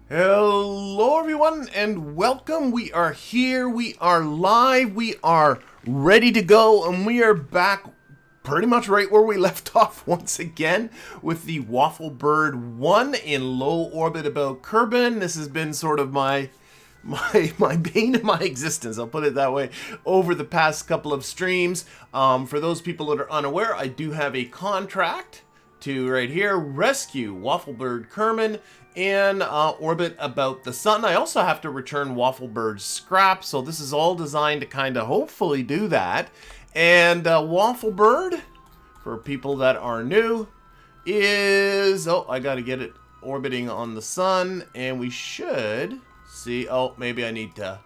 Hello everyone and welcome. We are here, we are live, we are ready to go, and we are back pretty much right where we left off once again with the Waffle Bird 1 in low orbit about Kerbin. This has been sort of my bane of my existence, I'll put it that way, over the past couple of streams. For those people that are unaware, I do have a contract to right here rescue Wafflebird Kerbin in orbit about the sun. I also have to return Wafflebird's scrap, so this is all designed to kind of hopefully do that. And Wafflebird, for people that are new, is... oh, I gotta get it orbiting on the sun, and we should see... oh, maybe I need to...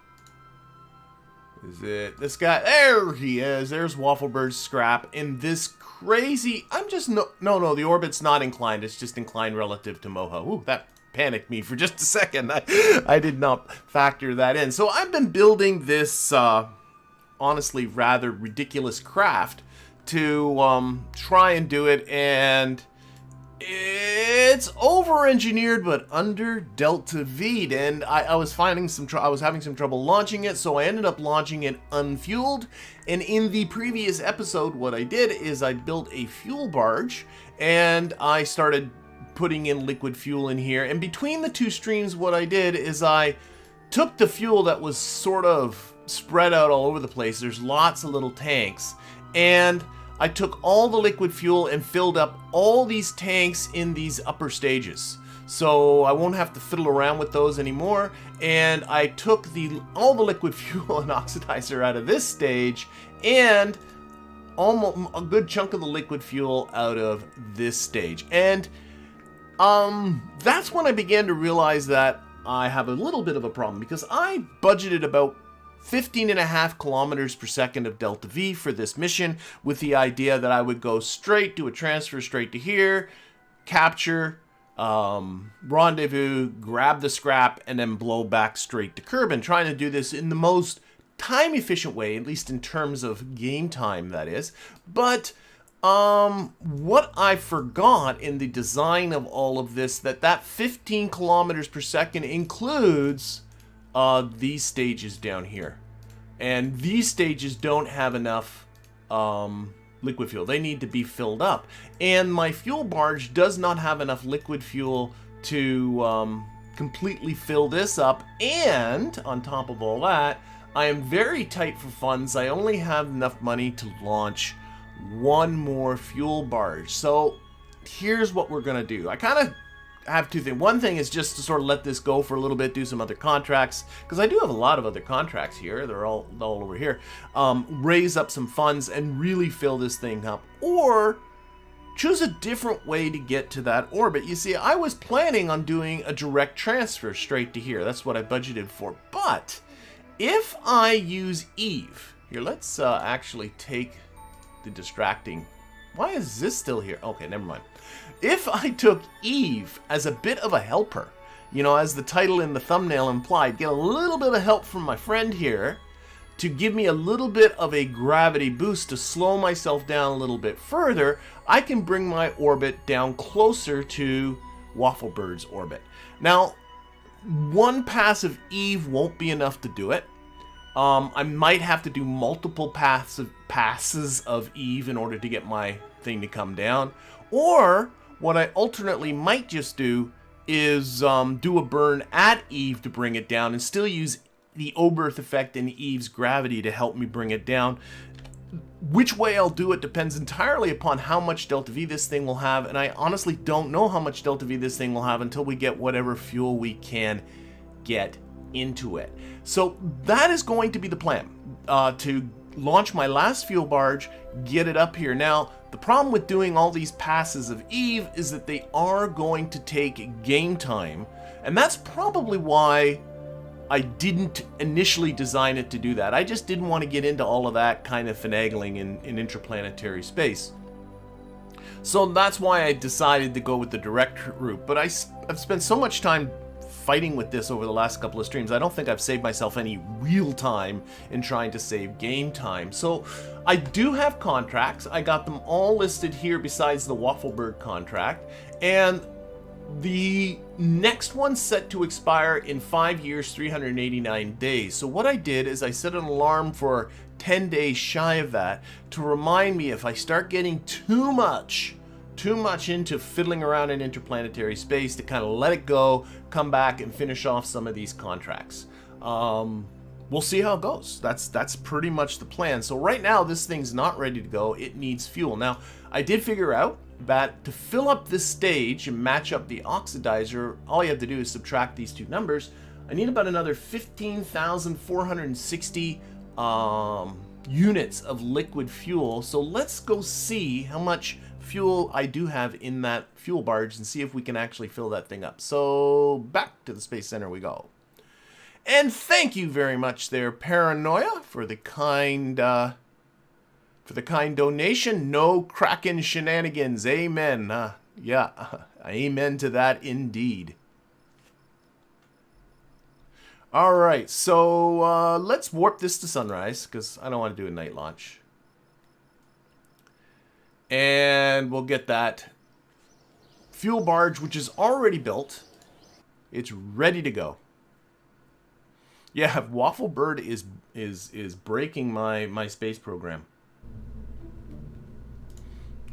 is it this guy? There he is. There's Wafflebird's scrap in this crazy... I'm just... no, the orbit's not inclined. It's just inclined relative to Moho. Ooh, that panicked me for just a second. I did not factor that in. So I've been building this, honestly, rather ridiculous craft to try and do it, and it's over-engineered but under Delta V'd, and I was having some trouble launching it, so I ended up launching it unfueled. And in the previous episode, what I did is I built a fuel barge, and I started putting in liquid fuel in here. And between the two streams, what I did is I took the fuel that was sort of spread out all over the place. There's lots of little tanks, and I took all the liquid fuel and filled up all these tanks in these upper stages. So I won't have to fiddle around with those anymore. And I took all the liquid fuel and oxidizer out of this stage, and almost a good chunk of the liquid fuel out of this stage. And that's when I began to realize that I have a little bit of a problem, because I budgeted about 15.5 kilometers per second of Delta V for this mission, with the idea that I would go straight, do a transfer straight to here, capture, rendezvous, grab the scrap, and then blow back straight to Kerbin, trying to do this in the most time efficient way, at least in terms of game time, that is. But what I forgot in the design of all of this, that 15 kilometers per second includes these stages down here, and these stages don't have enough liquid fuel. They need to be filled up, and my fuel barge does not have enough liquid fuel to completely fill this up. And on top of all that, I am very tight for funds. I only have enough money to launch one more fuel barge. So here's what we're gonna do. I kind of have two things. One thing is just to sort of let this go for a little bit, do some other contracts, because I do have a lot of other contracts here. They're all over here. Raise up some funds and really fill this thing up, or choose a different way to get to that orbit. You see, I was planning on doing a direct transfer straight to here. That's what I budgeted for. But if I use Eve here, let's actually take the distracting... why is this still here? Okay, never mind. If I took Eve as a bit of a helper, you know, as the title in the thumbnail implied, get a little bit of help from my friend here to give me a little bit of a gravity boost to slow myself down a little bit further, I can bring my orbit down closer to Wafflebird's orbit. Now, one pass of Eve won't be enough to do it. I might have to do multiple passes of Eve in order to get my thing to come down. Or what I alternately might just do is do a burn at Eve to bring it down, and still use the Oberth effect and Eve's gravity to help me bring it down. Which way I'll do it depends entirely upon how much Delta V this thing will have, and I honestly don't know how much Delta V this thing will have until we get whatever fuel we can get into it. So that is going to be the plan, to launch my last fuel barge, get it up here. Now, the problem with doing all these passes of Eve is that they are going to take game time, and that's probably why I didn't initially design it to do that. I just didn't want to get into all of that kind of finagling in interplanetary space. So that's why I decided to go with the direct route. But I've spent so much time fighting with this over the last couple of streams, I don't think I've saved myself any real time in trying to save game time. So I do have contracts. I got them all listed here besides the Wafflebird contract. And The next one's set to expire in 5 years, 389 days. So what I did is I set an alarm for 10 days shy of that to remind me if I start getting too much into fiddling around in interplanetary space to kind of let it go, come back and finish off some of these contracts. We'll see how it goes. That's pretty much the plan. So right now this thing's not ready to go. It needs fuel. Now I did figure out that to fill up this stage and match up the oxidizer, all you have to do is subtract these two numbers. I need about another 15,460 units of liquid fuel. So let's go see how much fuel I do have in that fuel barge and see if we can actually fill that thing up. So back to the Space Center we go. And thank you very much there, Paranoia, for the kind donation. No Kraken shenanigans. Amen. Yeah, amen to that indeed. All right, so let's warp this to sunrise because I don't want to do a night launch. And we'll get that fuel barge, which is already built. It's ready to go. Yeah, Waffle Bird is breaking my space program.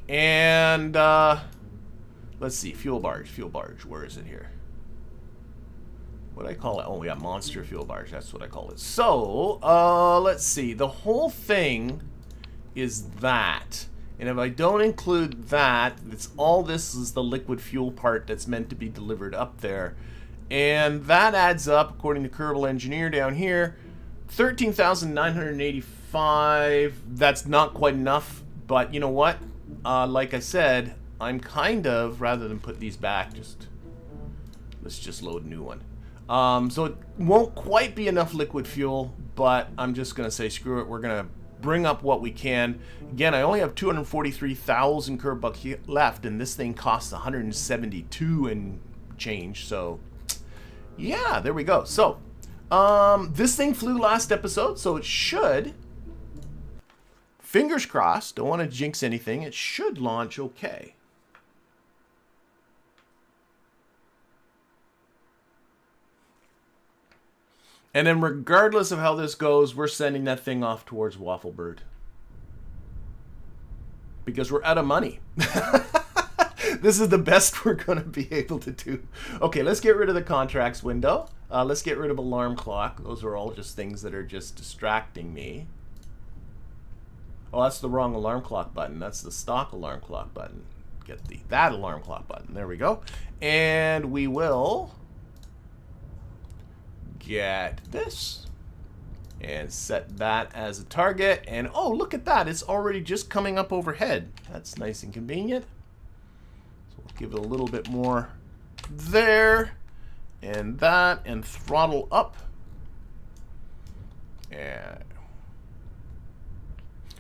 And let's see, fuel barge, where is it here? What do I call it? Oh, we got monster fuel barge, that's what I call it. So, let's see, the whole thing is that. And if I don't include that, it's all this is the liquid fuel part that's meant to be delivered up there. And that adds up, according to Kerbal Engineer down here, 13,985. That's not quite enough, but you know what? Like I said, I'm kind of, rather than put these back, let's just load a new one. So it won't quite be enough liquid fuel, but I'm just going to say screw it. We're going to bring up what we can. Again, I only have 243,000 Kerbal left, and this thing costs 172 and change, so yeah, there we go. So, this thing flew last episode, so it should, fingers crossed, don't want to jinx anything, it should launch okay. And then regardless of how this goes, we're sending that thing off towards Waffle Bird. Because we're out of money. This is the best we're going to be able to do. Okay, let's get rid of the contracts window. Let's get rid of alarm clock. Those are all just things that are just distracting me. Oh, that's the wrong alarm clock button. That's the stock alarm clock button. Get that alarm clock button. There we go. And we will get this and set that as a target. And oh, look at that. It's already just coming up overhead. That's nice and convenient. Give it a little bit more there, and that, and throttle up. And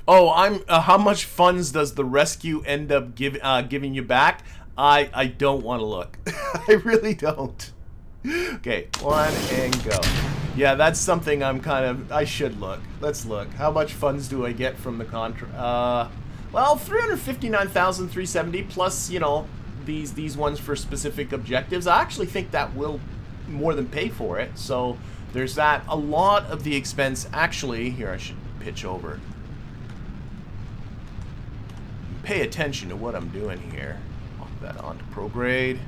oh, how much funds does the rescue end up giving you back? I don't want to look. I really don't. Okay, one and go. Yeah, that's something I should look. Let's look. How much funds do I get from the contract? Well, 359,370 plus, you know, these ones for specific objectives. I actually think that will more than pay for it. So there's that. A lot of the expense actually, here I should pitch over. Pay attention to what I'm doing here. Pop that onto prograde.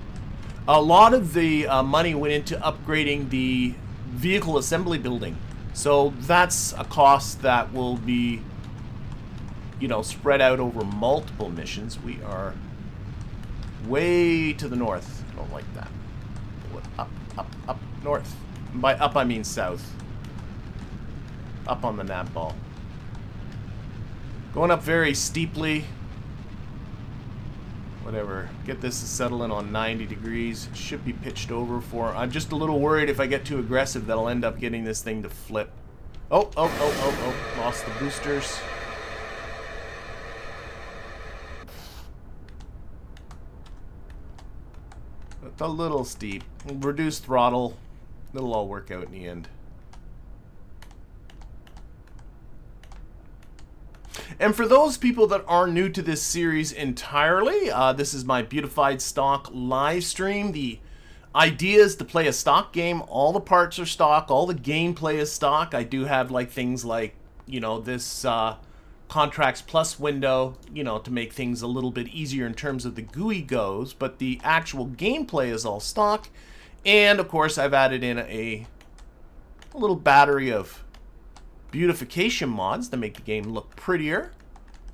A lot of the money went into upgrading the vehicle assembly building. So that's a cost that will be, you know, spread out over multiple missions. We are way to the north. I don't like that. Up north. By up, I mean south. Up on the Navball. Going up very steeply. Whatever. Get this to settle in on 90 degrees. It should be pitched over for... I'm just a little worried if I get too aggressive that I'll end up getting this thing to flip. Oh. Lost the boosters. It's a little steep. Reduce throttle. It'll all work out in the end. And for those people that are new to this series entirely, this is my Beautified stock live stream. The idea is to play a stock game. All the parts are stock. All the gameplay is stock. I do have like things like, you know, this Contracts Plus window, you know, to make things a little bit easier in terms of the GUI goes. But the actual gameplay is all stock. And, of course, I've added in a little battery of beautification mods to make the game look prettier.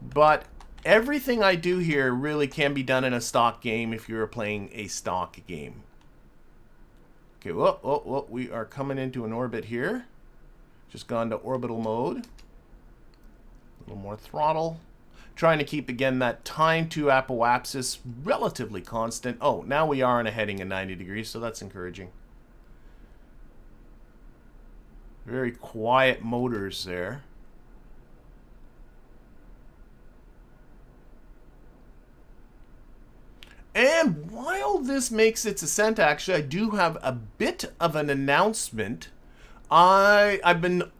But everything I do here really can be done in a stock game if you're playing a stock game. Okay, whoa, we are coming into an orbit here. Just gone to orbital mode. A little more throttle. Trying to keep, again, that time to apoapsis relatively constant. Oh, now we are on a heading of 90 degrees, so that's encouraging. Very quiet motors there. And while this makes its ascent, actually, I do have a bit of an announcement. I've been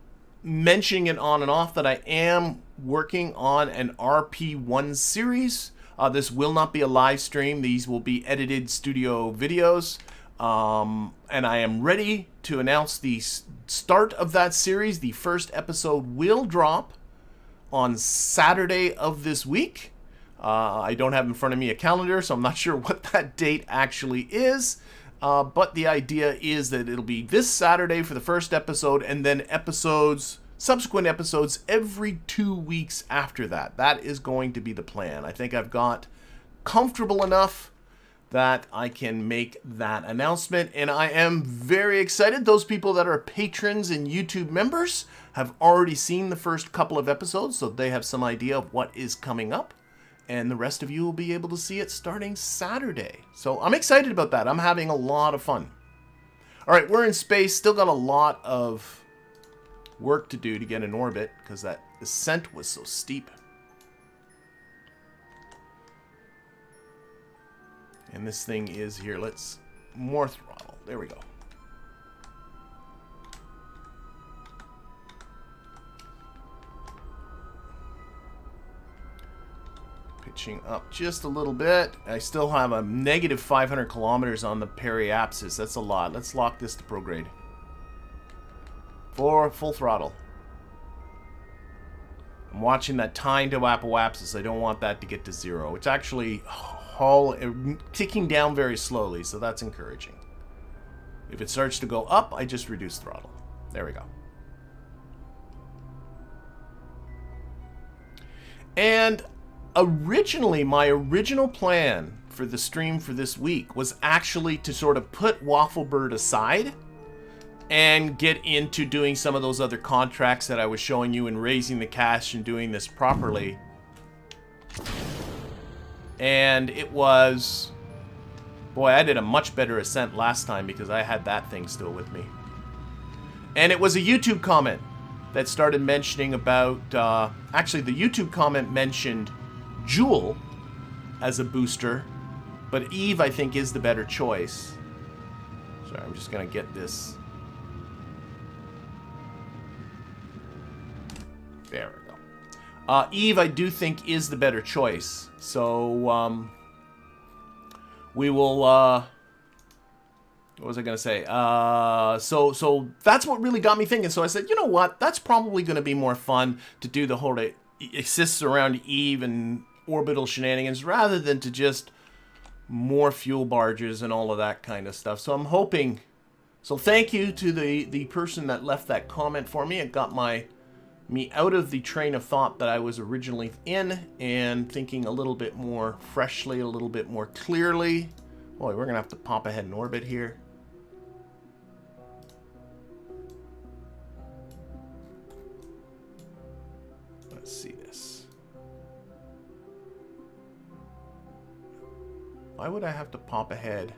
mentioning it on and off that I am working on an RP1 series. This will not be a live stream. These will be edited studio videos. And I am ready to announce the start of that series. The first episode will drop on Saturday of this week. I don't have in front of me a calendar, so I'm not sure what that date actually is. But the idea is that it'll be this Saturday for the first episode, and then subsequent episodes every 2 weeks after that. That is going to be the plan. I think I've got comfortable enough that I can make that announcement, and I am very excited. Those people that are patrons and YouTube members have already seen the first couple of episodes, so they have some idea of what is coming up. And the rest of you will be able to see it starting Saturday. So I'm excited about that. I'm having a lot of fun. All right, we're in space. Still got a lot of work to do to get in orbit because that ascent was so steep. And this thing is here. Let's more throttle. There we go. Pitching up just a little bit. I still have a negative 500 kilometers on the periapsis. That's a lot. Let's lock this to prograde. For full throttle. I'm watching that time to apoapsis. I don't want that to get to 0. It's actually ticking down very slowly, so that's encouraging. If it starts to go up, I just reduce throttle. There we go. And originally, my original plan for the stream for this week was actually to sort of put Wafflebird aside and get into doing some of those other contracts that I was showing you and raising the cash and doing this properly. And it was... Boy, I did a much better ascent last time because I had that thing still with me. And it was a YouTube comment that started mentioning about... actually, the YouTube comment mentioned Jewel as a booster, but Eve, I think, is the better choice. Sorry, I'm just going to get this... There we go. Eve, I do think, is the better choice. So, we will, what was I going to say? So that's what really got me thinking. So I said, you know what? That's probably going to be more fun to do the whole assists around Eve and orbital shenanigans rather than to just more fuel barges and all of that kind of stuff. So I'm hoping... So thank you to the person that left that comment for me. It got me out of the train of thought that I was originally in and thinking a little bit more freshly, a little bit more clearly. Boy, we're going to have to pop ahead in orbit here. Let's see this. Why would I have to pop ahead?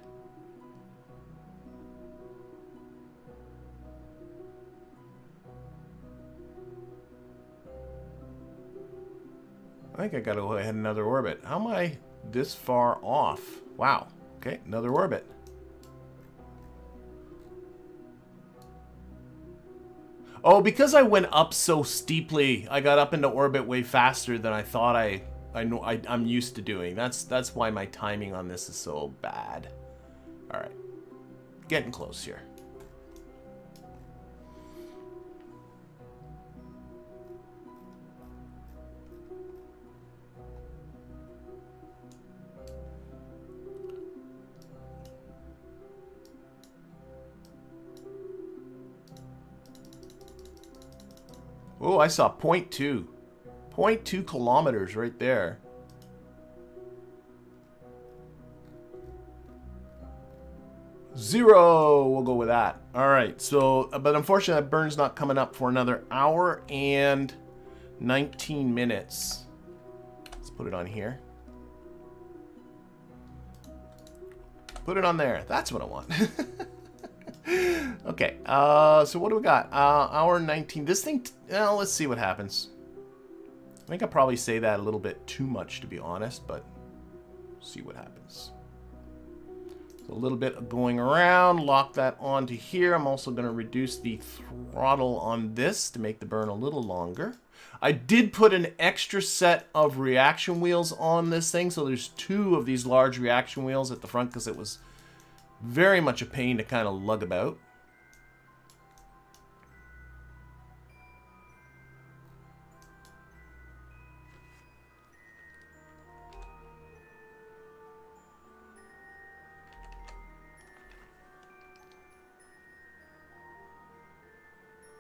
I think I gotta go ahead another orbit. How am I this far off? Wow. Okay, another orbit. Oh, because I went up so steeply, I got up into orbit way faster than I thought I'm used to doing. That's why my timing on this is so bad. All right, getting close here. Oh, I saw 0.2. 0.2 kilometers right there. Zero. We'll go with that. All right. So, but unfortunately, that burn's not coming up for another hour and 19 minutes. Let's put it on here. Put it on there. That's what I want. Okay, so what do we got? Hour 19. This thing, let's see what happens. I think I probably say that a little bit too much, to be honest, but see what happens. So a little bit of going around, lock that onto here. I'm also going to reduce the throttle on this to make the burn a little longer. I did put an extra set of reaction wheels on this thing, so there's 2 of these large reaction wheels at the front because it was very much a pain to kind of lug about.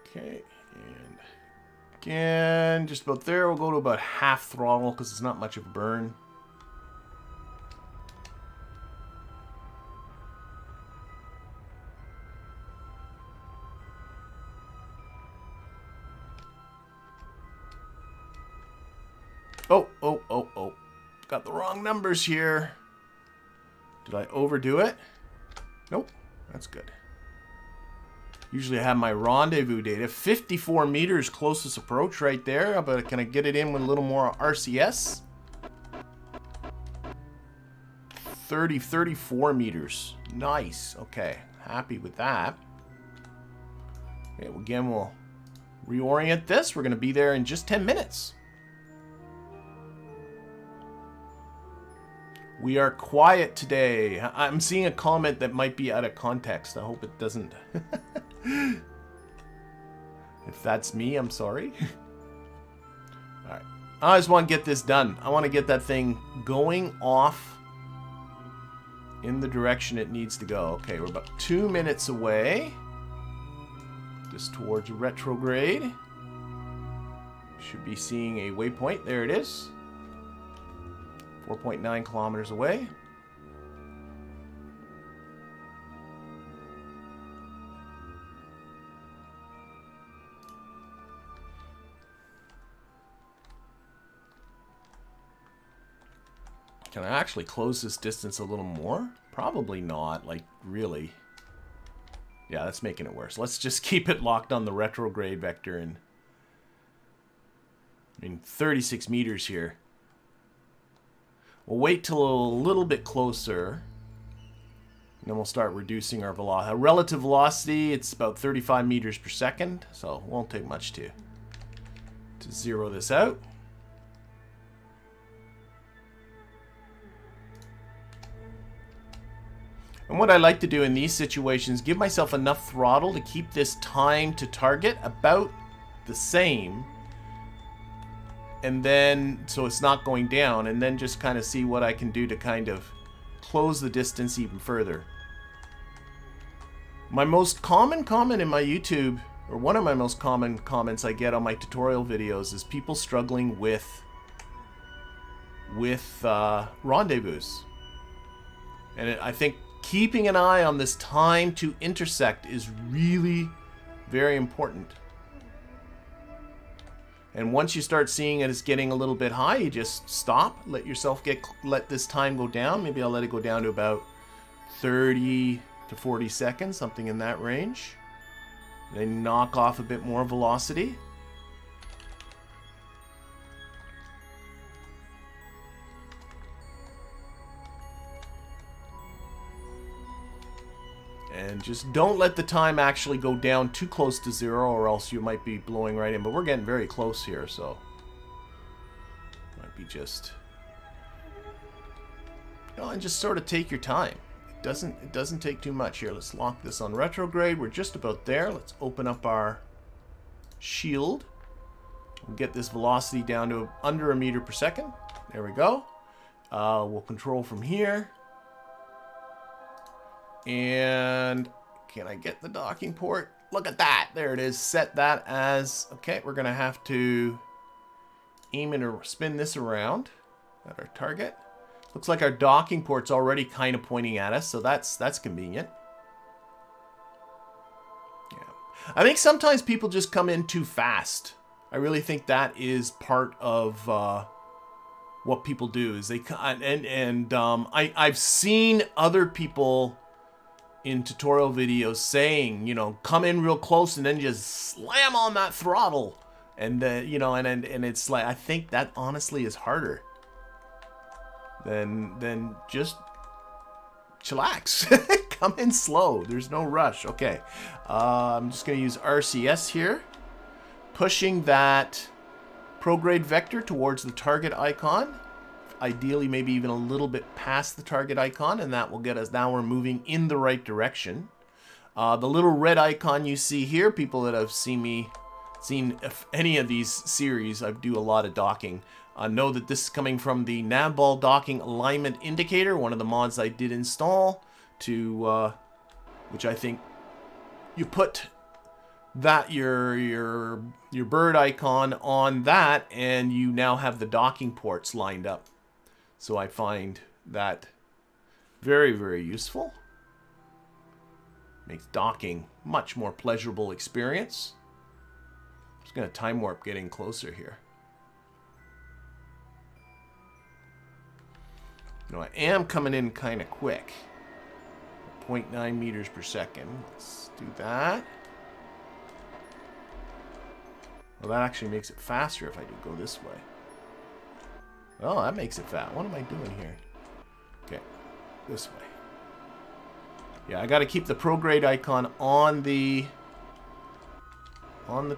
Okay, and again, just about there. We'll go to about half throttle because it's not much of a burn. Oh. Got the wrong numbers here. Did I overdo it? Nope. That's good. Usually I have my rendezvous data. 54 meters closest approach right there. But can I get it in with a little more RCS? 34 meters. Nice. Okay. Happy with that. Okay, well, again, we'll reorient this. We're going to be there in just 10 minutes. We are quiet today. I'm seeing a comment that might be out of context. I hope it doesn't. If that's me, I'm sorry. Alright. I just want to get this done. I want to get that thing going off in the direction it needs to go. Okay, we're about 2 minutes away. Just towards retrograde. Should be seeing a waypoint. There it is. 4.9 kilometers away. Can I actually close this distance a little more? Probably not, like, really. Yeah, that's making it worse. Let's just keep it locked on the retrograde vector and... I mean, 36 meters here. We'll wait till a little bit closer. And then we'll start reducing our velocity. Relative velocity, it's about 35 meters per second. So it won't take much to zero this out. And what I like to do in these situations, give myself enough throttle to keep this time to target about the same. And then, so it's not going down, and then just kind of see what I can do to kind of close the distance even further. My most common comment in my YouTube, or one of my most common comments I get on my tutorial videos, is people struggling with rendezvous. And I think keeping an eye on this time to intersect is really very important. And once you start seeing it as getting a little bit high, you just stop, let this time go down. Maybe I'll let it go down to about 30 to 40 seconds, something in that range. Then knock off a bit more velocity. And just don't let the time actually go down too close to 0, or else you might be blowing right in. But we're getting very close here, so might be just, you know, and just sort of take your time. It doesn't take too much here. Let's lock this on retrograde. We're just about there. Let's open up our shield. We'll get this velocity down to under 1 meter per second. There we go. We'll control from here. And can I get the docking port? Look at that. There it is. Set that as... Okay, we're going to have to aim it or spin this around at our target. Looks like our docking port's already kind of pointing at us, so that's convenient. Yeah. I think sometimes people just come in too fast. I really think that is part of what people do. Is they I've seen other people in tutorial videos saying, you know, come in real close and then just slam on that throttle, and you know, and it's like, I think that honestly is harder than just chillax. Come in slow. There's no rush. Okay, I'm just gonna use RCS here, pushing that prograde vector towards the target icon. Ideally, maybe even a little bit past the target icon, and that will get us, now we're moving in the right direction. The little red icon you see here, people that have seen any of these series, I do a lot of docking, know that this is coming from the Navball docking alignment indicator, one of the mods I did install, to which I think you put that your bird icon on that, and you now have the docking ports lined up. So I find that very, very useful. Makes docking much more pleasurable experience. Just gonna time warp getting closer here. You know, I am coming in kind of quick. 0.9 meters per second. Let's do that. Well, that actually makes it faster if I do go this way. Oh, that makes it fat. What am I doing here? Okay, this way. Yeah, I got to keep the prograde icon on the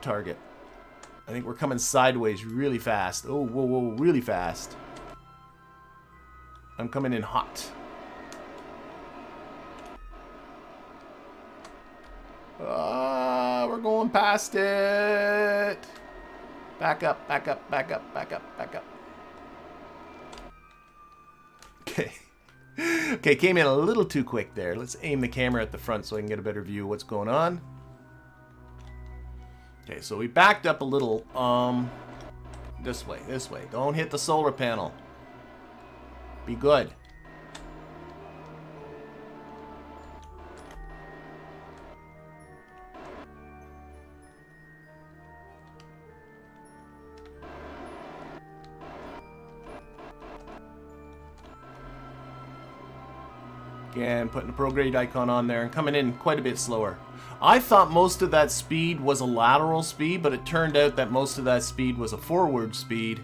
target. I think we're coming sideways really fast. Oh, whoa, whoa, really fast. I'm coming in hot. We're going past it. Back up, back up, back up, back up, back up. Okay. Okay, came in a little too quick there. Let's aim the camera at the front so I can get a better view of what's going on. Okay, so we backed up a little. This way, this way. Don't hit the solar panel. Be good. Again, putting the prograde icon on there and coming in quite a bit slower. I thought most of that speed was a lateral speed, but it turned out that most of that speed was a forward speed.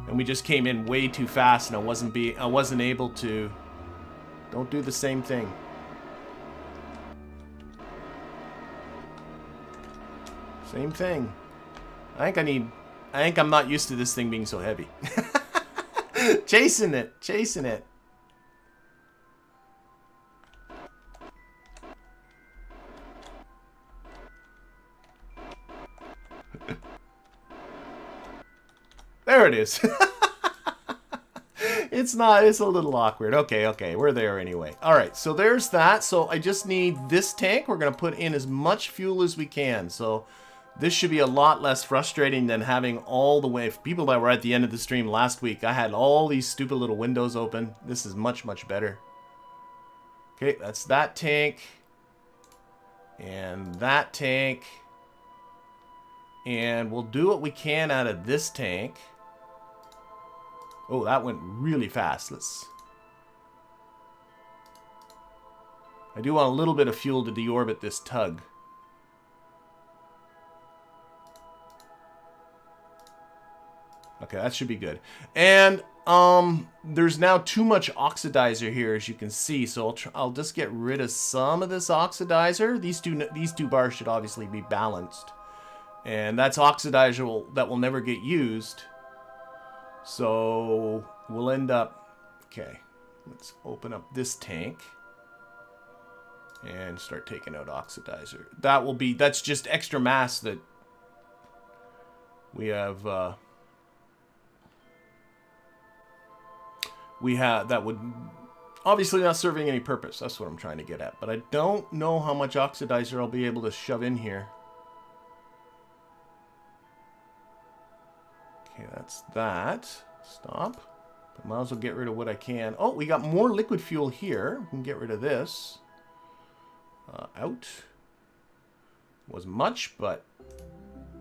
And we just came in way too fast, and I wasn't able to. Don't do the same thing. Same thing. I think I'm not used to this thing being so heavy. Chasing it, chasing it. There it is. It's a little awkward. Okay, we're there anyway. All right, so there's that. So I just need this tank. We're going to put in as much fuel as we can. So this should be a lot less frustrating than having all the way. For people that were at the end of the stream last week, I had all these stupid little windows open. This is much, much better. Okay, that's that tank. And that tank. And we'll do what we can out of this tank. Oh, that went really fast. I do want a little bit of fuel to deorbit this tug. Okay, that should be good. And there's now too much oxidizer here, as you can see. So I'll just get rid of some of this oxidizer. These two bars should obviously be balanced, and that's oxidizer that will never get used. So we'll end up. Okay, let's open up this tank and start taking out oxidizer. That's just extra mass that we have. That would obviously not serving any purpose. That's what I'm trying to get at. But I don't know how much oxidizer I'll be able to shove in here. Okay, that's that. Stop. But might as well get rid of what I can. Oh, we got more liquid fuel here. We can get rid of this. Out. Wasn't much, but...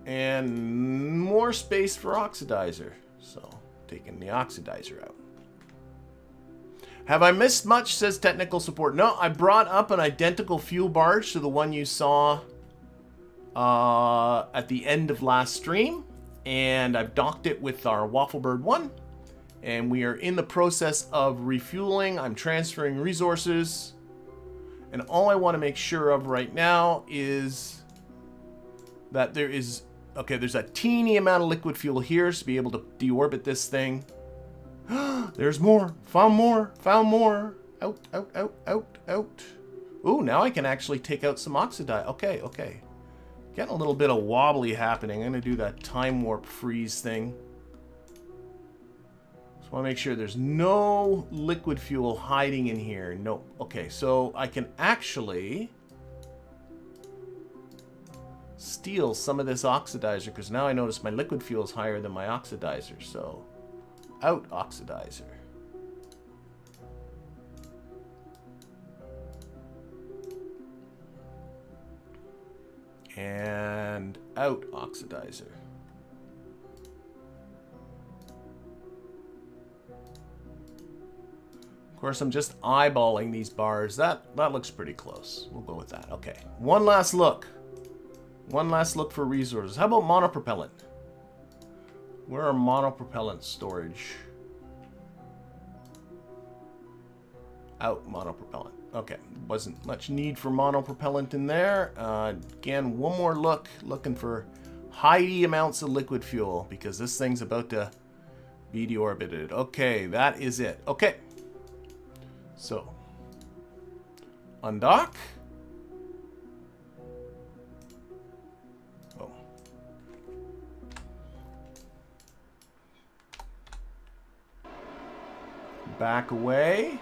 And more space for oxidizer. So, taking the oxidizer out. Have I missed much, says technical support. No, I brought up an identical fuel barge to the one you saw at the end of last stream. And I've docked it with our Wafflebird 1. And we are in the process of refueling. I'm transferring resources. And all I want to make sure of right now is that there is... Okay, there's a teeny amount of liquid fuel here to be able to deorbit this thing. There's more. Found more. Found more. Out, out, out, out, out. Ooh, now I can actually take out some oxidize. Okay, okay. Getting a little bit of wobbly happening. I'm going to do that time warp freeze thing. Just want to make sure there's no liquid fuel hiding in here. Nope. Okay, so I can actually steal some of this oxidizer because now I notice my liquid fuel is higher than my oxidizer. So... Out oxidizer. And out oxidizer. Of course, I'm just eyeballing these bars. That looks pretty close. We'll go with that. Okay. One last look. One last look for resources. How about monopropellant? Where are monopropellant storage? Out monopropellant. Okay, wasn't much need for monopropellant in there. Again, one more look, looking for high amounts of liquid fuel because this thing's about to be deorbited. Okay, that is it. Okay, so undock. Back away.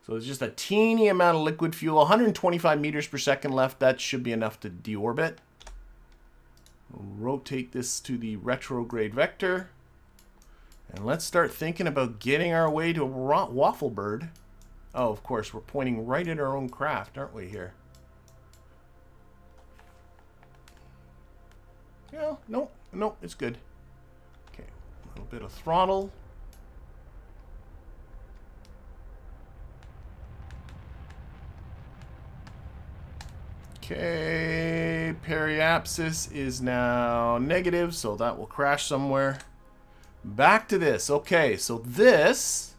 So there's just a teeny amount of liquid fuel. 125 meters per second left. That should be enough to deorbit. Rotate this to the retrograde vector. And let's start thinking about getting our way to Wafflebird. Oh, of course, we're pointing right at our own craft, aren't we, here? Yeah, no, it's good. Okay, a little bit of throttle. Okay, periapsis is now negative, so that will crash somewhere. Back to this. Okay, so this,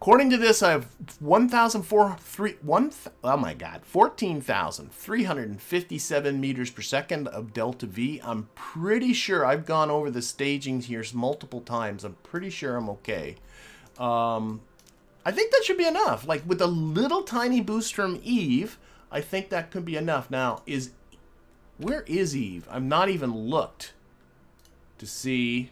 according to this, I have 14,357 meters per second of delta V. I'm pretty sure I've gone over the staging here multiple times. I'm pretty sure I'm okay. I think that should be enough. Like with a little tiny boost from Eve, I think that could be enough. Now, where is Eve? I've not even looked to see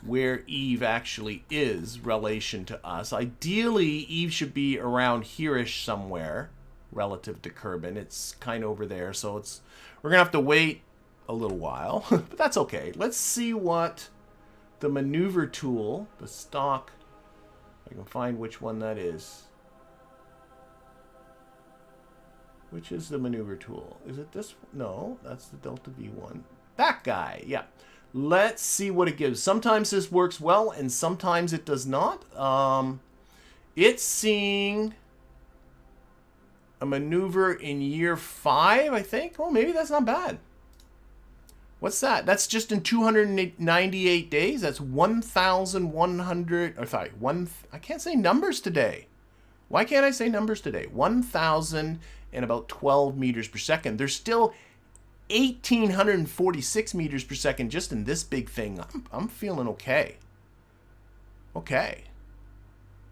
where Eve actually is relation to us. Ideally, Eve should be around here-ish somewhere relative to Kerbin. It's kind of over there, so we're going to have to wait a little while, but that's okay. Let's see what the maneuver tool, the stock, I can find which one that is. Which is the maneuver tool? Is it this one? No, that's the Delta V one. That guy, yeah. Let's see what it gives. Sometimes this works well, and sometimes it does not. It's seeing a maneuver in year 5, I think. Oh, maybe that's not bad. What's that? That's just in 298 days. That's 1,100. Or sorry, I can't say numbers today. Why can't I say numbers today? 1,000 and about 12 meters per second. There's still 1,846 meters per second just in this big thing. I'm feeling okay. Okay.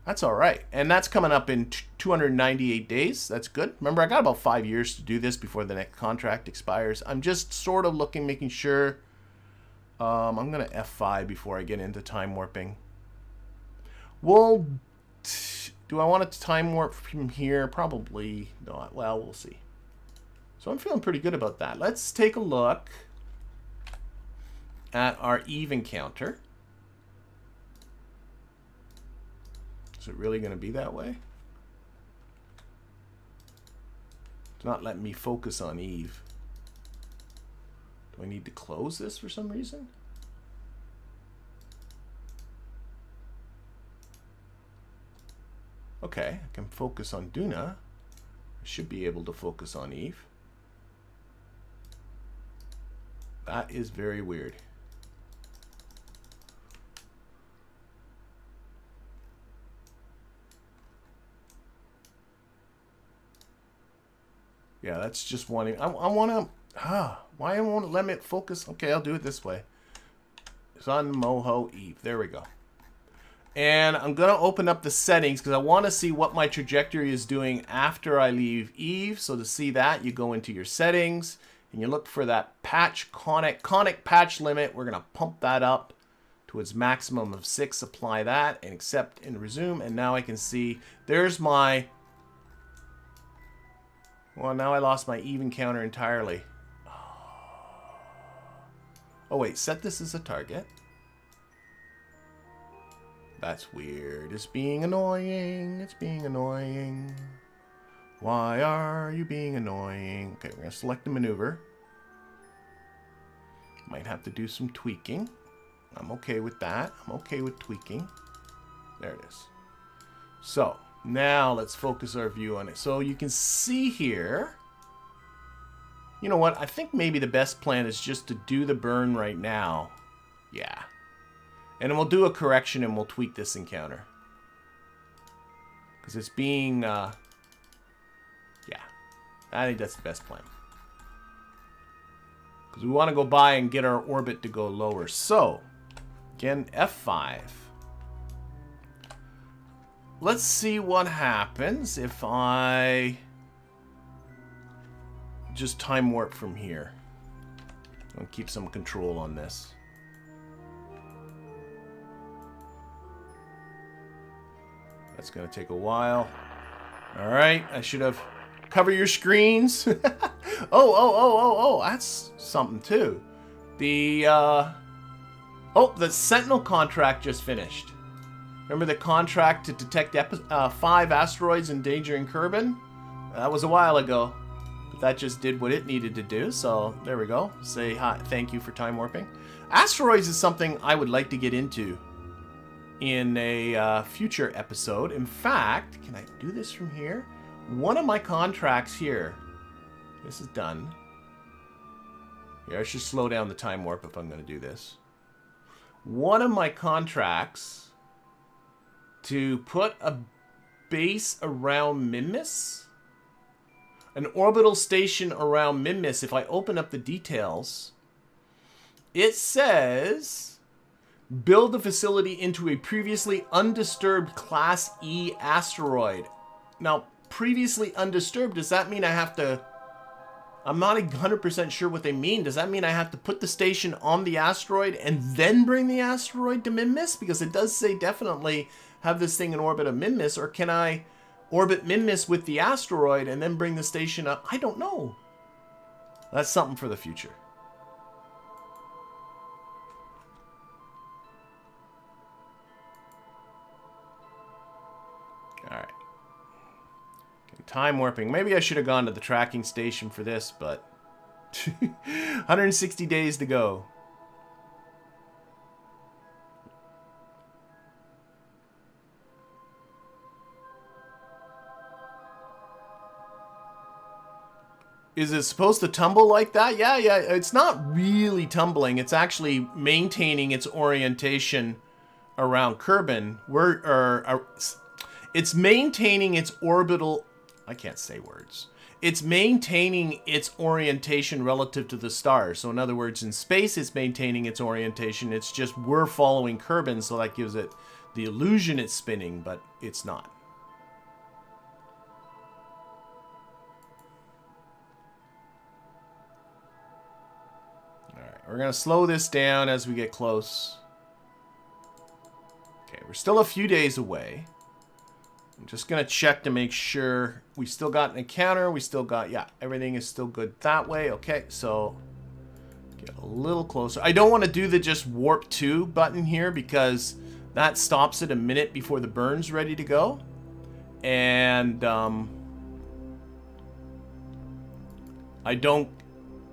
That's all right. And that's coming up in 298 days. That's good. Remember, I got about 5 years to do this before the next contract expires. I'm just sort of looking, making sure. I'm going to F5 before I get into time warping. Well, do I want it to time warp from here? Probably not. Well, we'll see. So I'm feeling pretty good about that. Let's take a look at our Eve encounter. Is it really going to be that way? It's not letting me focus on Eve. Do I need to close this for some reason? Okay, I can focus on Duna. I should be able to focus on Eve. That is very weird. Yeah, that's just wanting. I want to. Why won't it let me focus? Okay, I'll do it this way. Sun, Moho, Eve. There we go. And I'm going to open up the settings because I want to see what my trajectory is doing after I leave Eve. So to see that, you go into your settings and you look for that patch conic patch limit. We're going to pump that up to its maximum of 6. Apply that and accept and resume. And now I can see there's my. Well, now I lost my Eve encounter entirely. Oh, wait. Set this as a target. That's weird. It's being annoying. It's being annoying. Why are you being annoying? Okay, we're going to select the maneuver. Might have to do some tweaking. I'm okay with that. I'm okay with tweaking. There it is. So, now let's focus our view on it. So you can see here. You know what? I think maybe the best plan is just to do the burn right now. Yeah. And then we'll do a correction and we'll tweak this encounter. Because it's being, yeah. I think that's the best plan. Because we want to go by and get our orbit to go lower. So, again, F5. Let's see what happens if I just time warp from here. I'll keep some control on this. That's going to take a while. All right, I should have cover your screens. Oh, that's something too. The the Sentinel contract just finished. Remember the contract to detect 5 asteroids endangering Kerbin? That was a while ago. But that just did what it needed to do, so there we go. Say hi, thank you for time warping. Asteroids is something I would like to get into in a future episode. In fact, can I do this from here? One of my contracts here. This is done. Here, I should slow down the time warp if I'm going to do this. One of my contracts to put a base around Minmus, an orbital station around Minmus. If I open up the details, it says build the facility into a previously undisturbed Class E asteroid. Now, previously undisturbed, does that mean I have to... I'm not 100% sure what they mean. Does that mean I have to put the station on the asteroid and then bring the asteroid to Minmus? Because it does say definitely have this thing in orbit of Minmus. Or can I orbit Minmus with the asteroid and then bring the station up? I don't know. That's something for the future. Alright. Time warping. Maybe I should have gone to the tracking station for this, but 160 days to go. Is it supposed to tumble like that? Yeah, yeah. It's not really tumbling. It's actually maintaining its orientation around Kerbin. It's maintaining its orbital... I can't say words. It's maintaining its orientation relative to the stars. So in other words, in space, it's maintaining its orientation. It's just we're following Kerbin, so that gives it the illusion it's spinning, but it's not. We're going to slow this down as we get close. Okay, we're still a few days away. I'm just going to check to make sure we still got an encounter. We still got, yeah, everything is still good that way. Okay, so get a little closer. I don't want to do the just warp to button here because that stops it a minute before the burn's ready to go. And I don't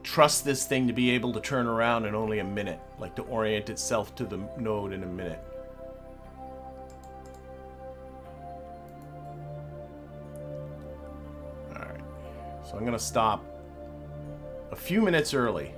trust this thing to be able to turn around in only a minute, like to orient itself to the node in a minute. Alright, so I'm going to stop a few minutes early.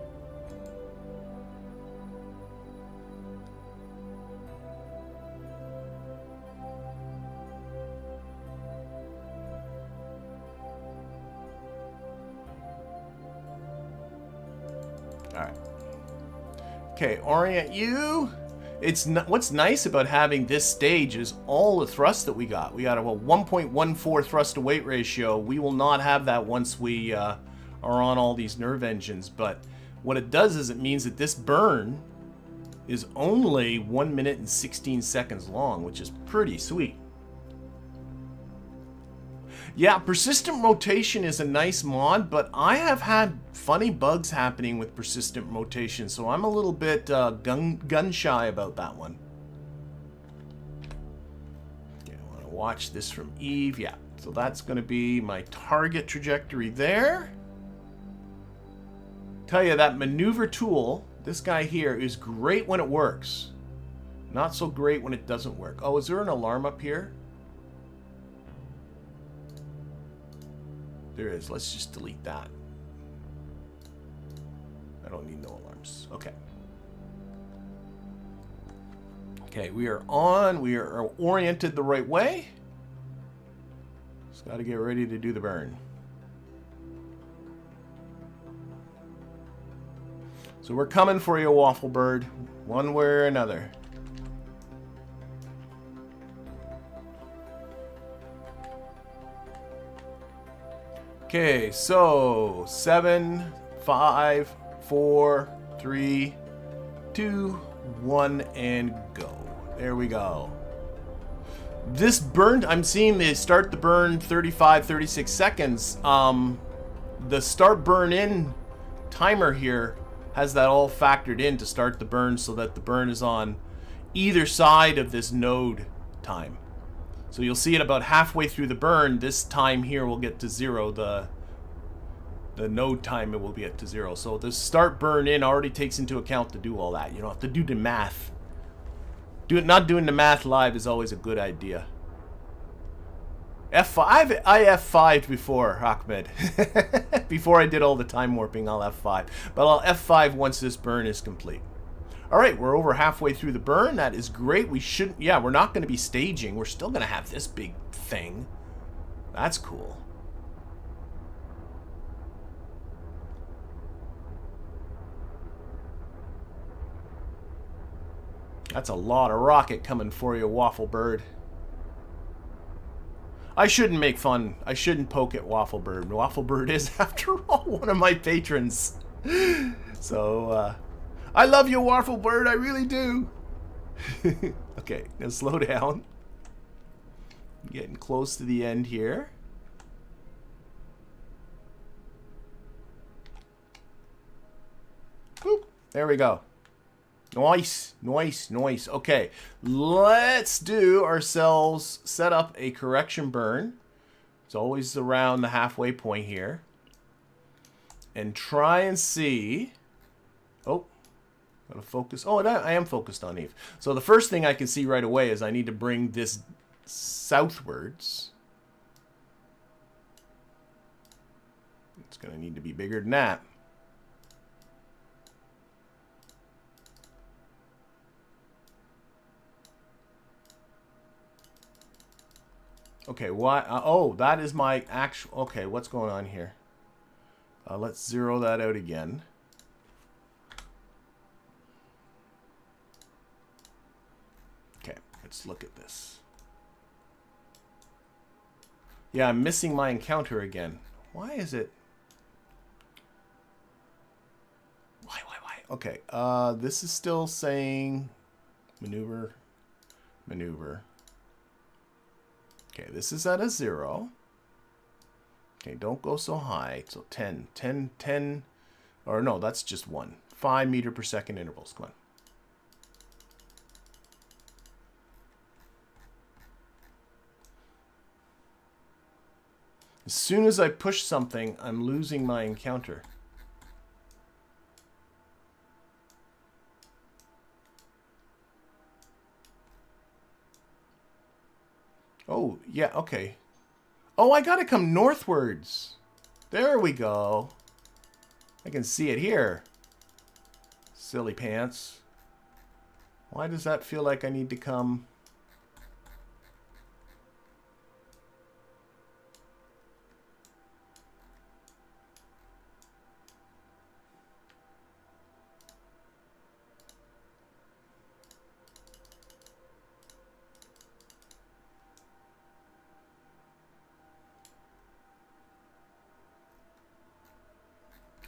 Okay, orient you. It's what's nice about having this stage is all the thrust that we got. We got a 1.14 thrust to weight ratio. We will not have that once we are on all these nerve engines. But what it does is it means that this burn is only 1 minute and 16 seconds long, which is pretty sweet. Yeah, persistent rotation is a nice mod, but I have had funny bugs happening with persistent rotation, so I'm a little bit gun shy about that one. Okay, I want to watch this from Eve. Yeah, so that's going to be my target trajectory there. Tell you that maneuver tool, this guy here, is great when it works. Not so great when it doesn't work. Oh, is there an alarm up here? There is. Let's just delete that. I don't need no alarms. Okay. Okay, we are on. We are oriented the right way. Just got to get ready to do the burn. So we're coming for you, Waffle Bird, one way or another. Okay, so 7, 5, 4, 3, 2, 1, and go. There we go. This burn, I'm seeing they start the burn 35, 36 seconds. The start burn in timer here has that all factored in to start the burn so that the burn is on either side of this node time. So you'll see it about halfway through the burn. This time here will get to 0. The node time it will be at to 0. So the start burn in already takes into account to do all that. You don't have to do the math. Not doing the math live is always a good idea. F5? I F5'd before, Ahmed. Before I did all the time warping, I'll F5. But I'll F5 once this burn is complete. Alright, we're over halfway through the burn. That is great. We shouldn't... Yeah, we're not going to be staging. We're still going to have this big thing. That's cool. That's a lot of rocket coming for you, Waffle Bird. I shouldn't make fun. I shouldn't poke at Waffle Bird. Waffle Bird is, after all, one of my patrons. So, I love you, Waffle Bird. I really do. Okay, now slow down. Getting close to the end here. Boop. There we go. Nice, nice, nice. Okay, let's do ourselves, set up a correction burn. It's always around the halfway point here. And try and see... Oh, gotta focus. Oh, I am focused on Eve. So the first thing I can see right away is I need to bring this southwards. It's going to need to be bigger than that. Okay, what? Oh, that is my actual... Okay, what's going on here? Let's zero that out again. Okay, let's look at this. Yeah, I'm missing my encounter again. Why is it... Why? Okay, this is still saying maneuver, maneuver. Okay, this is at a 0. Okay, don't go so high. So 10, 10, 10, or no, that's just 1. 5 meter per second intervals. Come on. As soon as I push something, I'm losing my encounter. Oh, yeah, okay. Oh, I gotta come northwards. There we go. I can see it here. Silly pants. Why does that feel like I need to come...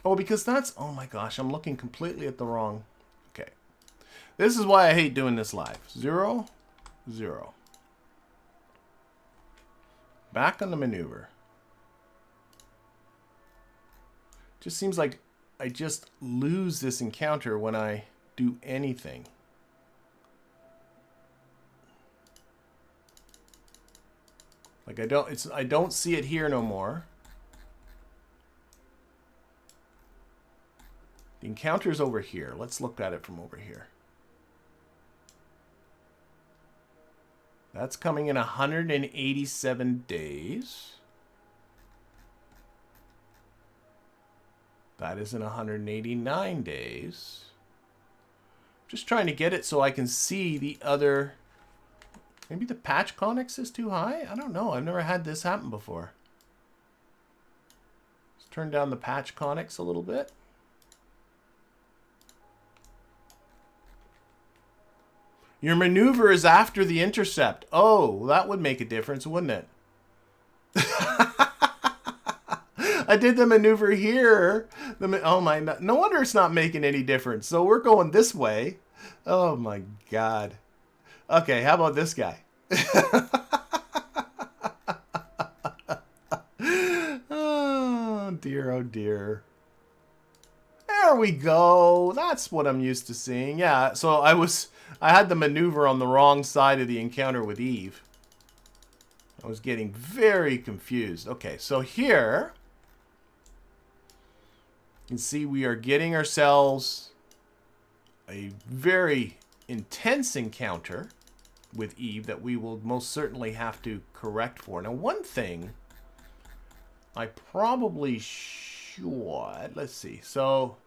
Oh, because that's... Oh my gosh, I'm looking completely at the wrong... Okay. This is why I hate doing this live. 0, 0. Back on the maneuver. Just seems like I just lose this encounter when I do anything. Like I don't see it here no more. The encounter's over here. Let's look at it from over here. That's coming in 187 days. That is in 189 days. Just trying to get it so I can see the other... Maybe the patch conics is too high? I don't know. I've never had this happen before. Let's turn down the patch conics a little bit. Your maneuver is after the intercept. Oh, that would make a difference, wouldn't it? I did the maneuver here. Oh my, no wonder it's not making any difference. So we're going this way. Oh my God. Okay, how about this guy? Oh dear, oh dear. There we go. That's what I'm used to seeing. Yeah, so I had the maneuver on the wrong side of the encounter with Eve. I was getting very confused. Okay, so here you can see we are getting ourselves a very intense encounter with Eve that we will most certainly have to correct for. Now, one thing I probably should... Let's see. So,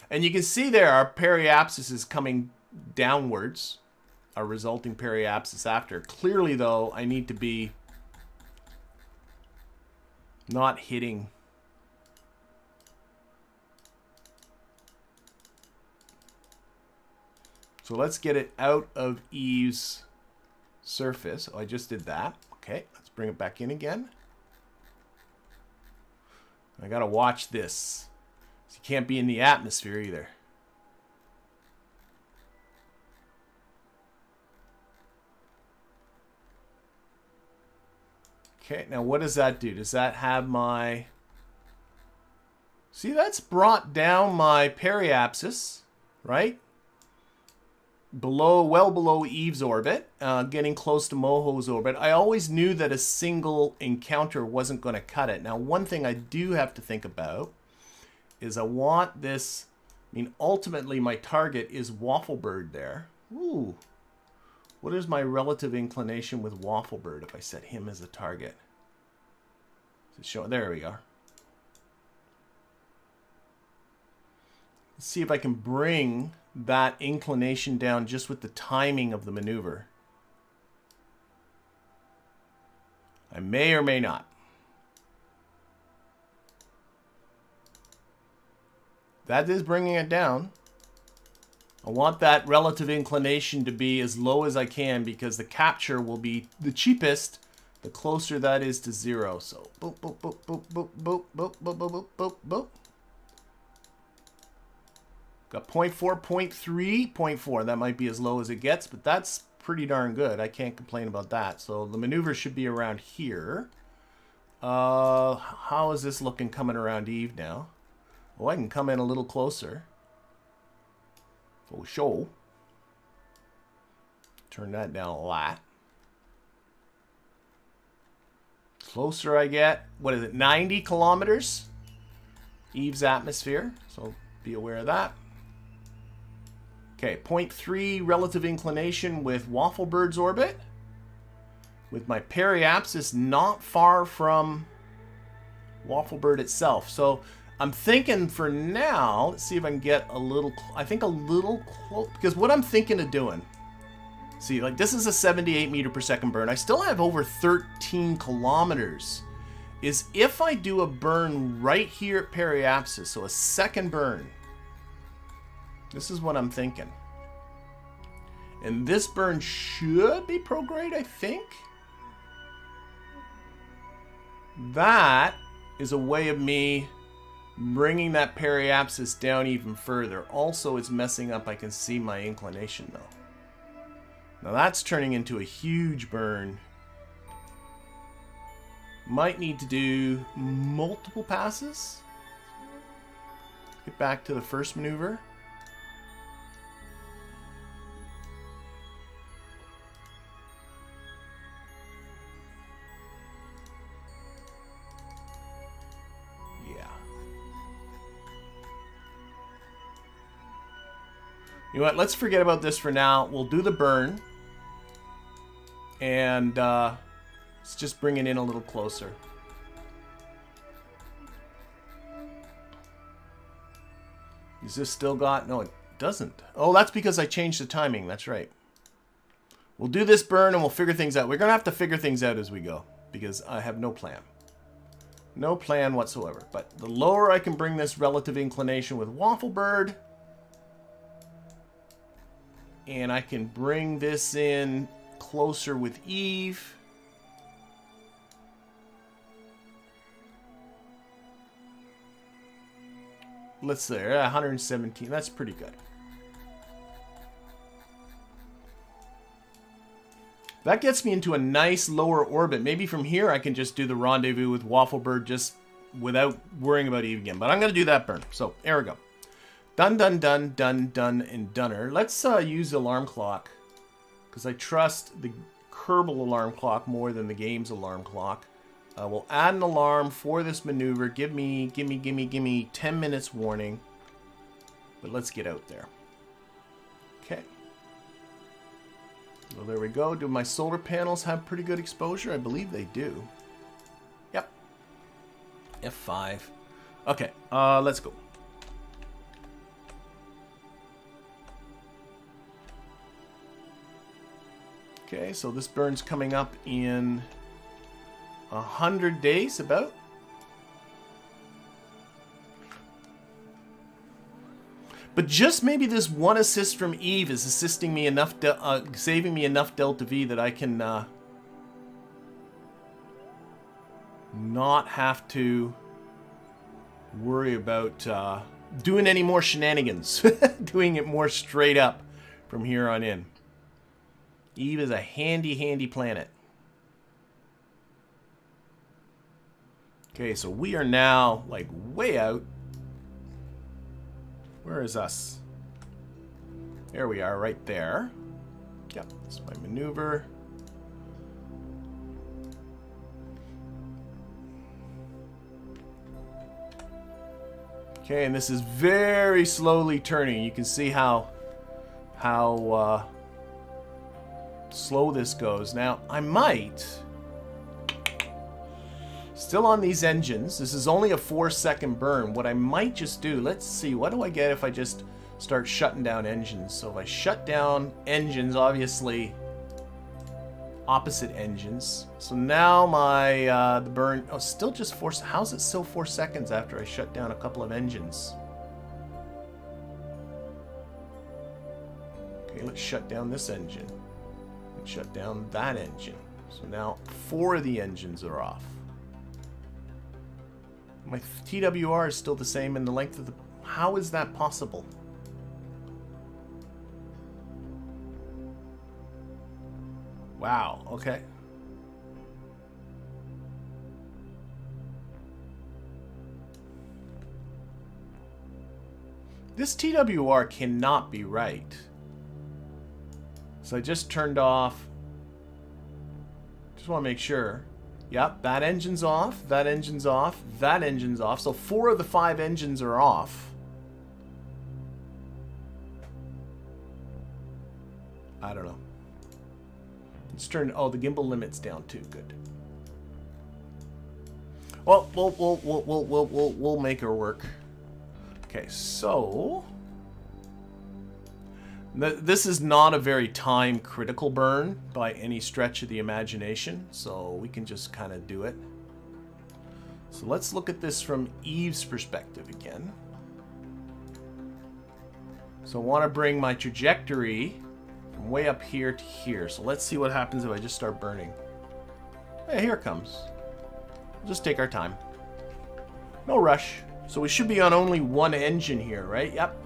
and you can see there our periapsis is coming downwards. Our resulting periapsis after. Clearly, though, I need to be not hitting... So let's get it out of Eve's surface. Oh, I just did that. Okay, let's bring it back in again. I gotta watch this. You can't be in the atmosphere either. Okay, now what does that do? Does that have my... See, that's brought down my periapsis, right? Below, well below Eve's orbit, getting close to Moho's orbit. I always knew that a single encounter wasn't going to cut it. Now, one thing I do have to think about is I want this... I mean, ultimately, my target is Wafflebird there. Ooh. What is my relative inclination with Wafflebird if I set him as a target? Show, there we are. Let's see if I can bring that inclination down just with the timing of the maneuver. I may or may not. That is bringing it down. I want that relative inclination to be as low as I can because the capture will be the cheapest the closer that is to 0. So boop, boop, boop, boop, boop, boop, boop, boop, boop, boop, boop, boop. Got 0.4, 0.3, 0.4. That might be as low as it gets, but that's pretty darn good. I can't complain about that. So the maneuver should be around here. How is this looking coming around Eve now? Oh, I can come in a little closer. For sure. Turn that down a lot. Closer I get, what is it, 90 kilometers? Eve's atmosphere, so be aware of that. Okay, 0.3 relative inclination with Wafflebird's orbit. With my periapsis not far from Wafflebird itself. So I'm thinking for now, let's see if I can get a little, I think a little close, because what I'm thinking of doing, see, like this is a 78 meter per second burn. I still have over 13 kilometers. Is if I do a burn right here at periapsis, so a second burn. This is what I'm thinking. And this burn should be prograde, I think. That is a way of me bringing that periapsis down even further. Also, it's messing up, I can see my inclination though. Now that's turning into a huge burn. Might need to do multiple passes. Get back to the first maneuver. You know what, let's forget about this for now. We'll do the burn. And let's just bring it in a little closer. Is this still got... No, it doesn't. Oh, that's because I changed the timing. That's right. We'll do this burn and we'll figure things out. We're going to have to figure things out as we go. Because I have no plan. No plan whatsoever. But the lower I can bring this relative inclination with Wafflebird... And I can bring this in closer with Eve. Let's say 117. That's pretty good. That gets me into a nice lower orbit. Maybe from here I can just do the rendezvous with Wafflebird just without worrying about Eve again. But I'm going to do that burn. So there we go. Done, done, done, done, done, and doneer. Let's use the alarm clock. Because I trust the Kerbal alarm clock more than the game's alarm clock. We'll add an alarm for this maneuver. Give me 10 minutes warning. But let's get out there. Okay. Well, there we go. Do my solar panels have pretty good exposure? I believe they do. Yep. F5. Okay, let's go. Okay, so this burn's coming up in 100 days, about. But just maybe this one assist from Eve is assisting me enough, saving me enough Delta V that I can not have to worry about doing any more shenanigans. Doing it more straight up from here on in. Eve is a handy planet. Okay, so we are now, like, way out. Where is us? There we are, right there. Yep, that's my maneuver. Okay, and this is very slowly turning. You can see how slow this goes. Now, I might Still on these engines. This is only a 4-second burn. What I might just do, let's see, what do I get if I just start shutting down engines? So if I shut down engines, obviously opposite engines. So now my the burn, oh, still just 4. How's it still 4 seconds after I shut down a couple of engines? Okay, let's shut down this engine and shut down that engine. So now 4 of the engines are off. My TWR is still the same in the length of the... How is that possible? Wow, okay. This TWR cannot be right. So I just turned off... Just want to make sure. Yep, that engine's off, that engine's off, that engine's off. So 4 of the 5 engines are off. I don't know. Let's turn, oh, the gimbal limit's down too, good. Well, we'll make her work. Okay, so this is not a very time critical burn by any stretch of the imagination, so we can just kind of do it. So let's look at this from Eve's perspective again. So I want to bring my trajectory from way up here to here. So let's see what happens if I just start burning. Hey, here it comes. We'll just take our time. No rush. So we should be on only 1 engine here, right? Yep.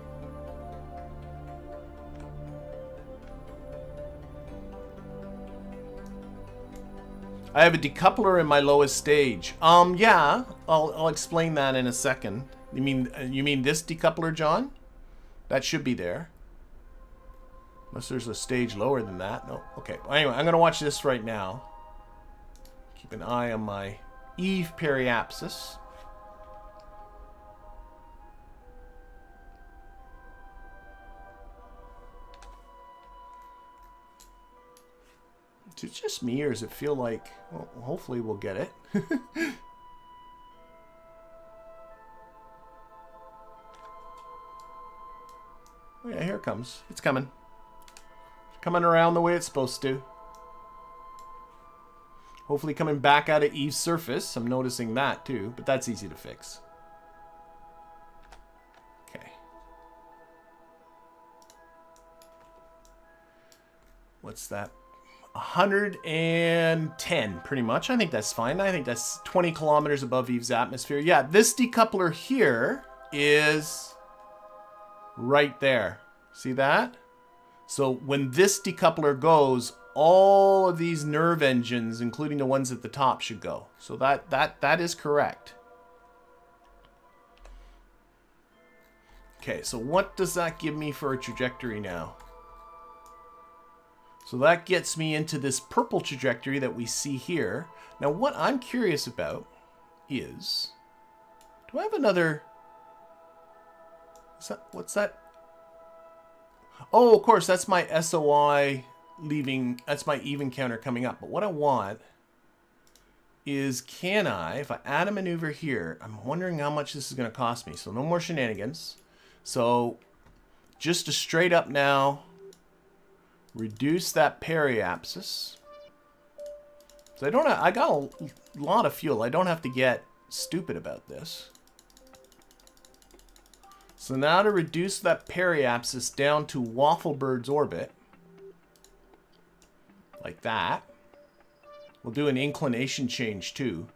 I have a decoupler in my lowest stage. Yeah, I'll explain that in a second. You mean this decoupler, John? That should be there. Unless there's a stage lower than that. No. Okay. Anyway, I'm gonna watch this right now. Keep an eye on my Eve periapsis. Is it just me, or does it feel like... Well, hopefully we'll get it. Oh yeah, here it comes. It's coming. Coming around the way it's supposed to. Hopefully coming back out of Eve's surface. I'm noticing that too, but that's easy to fix. Okay. What's that? 110, pretty much. I think that's fine. I think that's 20 kilometers above Eve's atmosphere. Yeah, this decoupler here is right there. See that? So when this decoupler goes, all of these nerve engines, including the ones at the top, should go. So that is correct. Okay, so what does that give me for a trajectory now? So that gets me into this purple trajectory that we see here. Now what I'm curious about is, do I have another, what's that? Oh, of course, that's my SOI leaving, that's my even counter coming up. But what I want is, can I, if I add a maneuver here, I'm wondering how much this is going to cost me. So no more shenanigans. So just a straight up now, reduce that periapsis. So I don't have, I got a lot of fuel. I don't have to get stupid about this. So now to reduce that periapsis down to Wafflebird's orbit, like that. We'll do an inclination change too.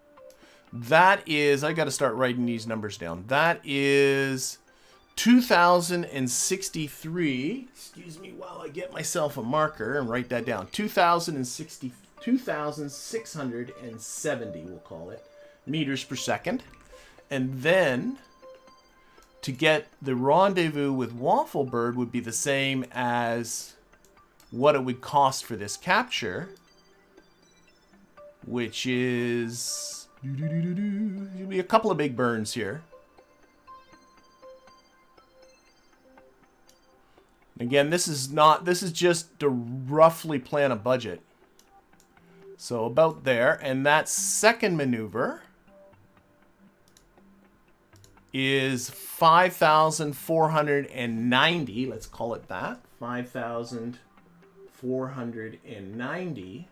That is, I got to start writing these numbers down. That is 2063. Excuse me while I get myself a marker and write that down. 2670, we'll call it, meters per second. And then to get the rendezvous with Wafflebird would be the same as what it would cost for this capture, which is there'll be a couple of big burns here. Again, this is just to roughly plan a budget. So about there, and that second maneuver, is 5,490. Let's call it that. 5,490.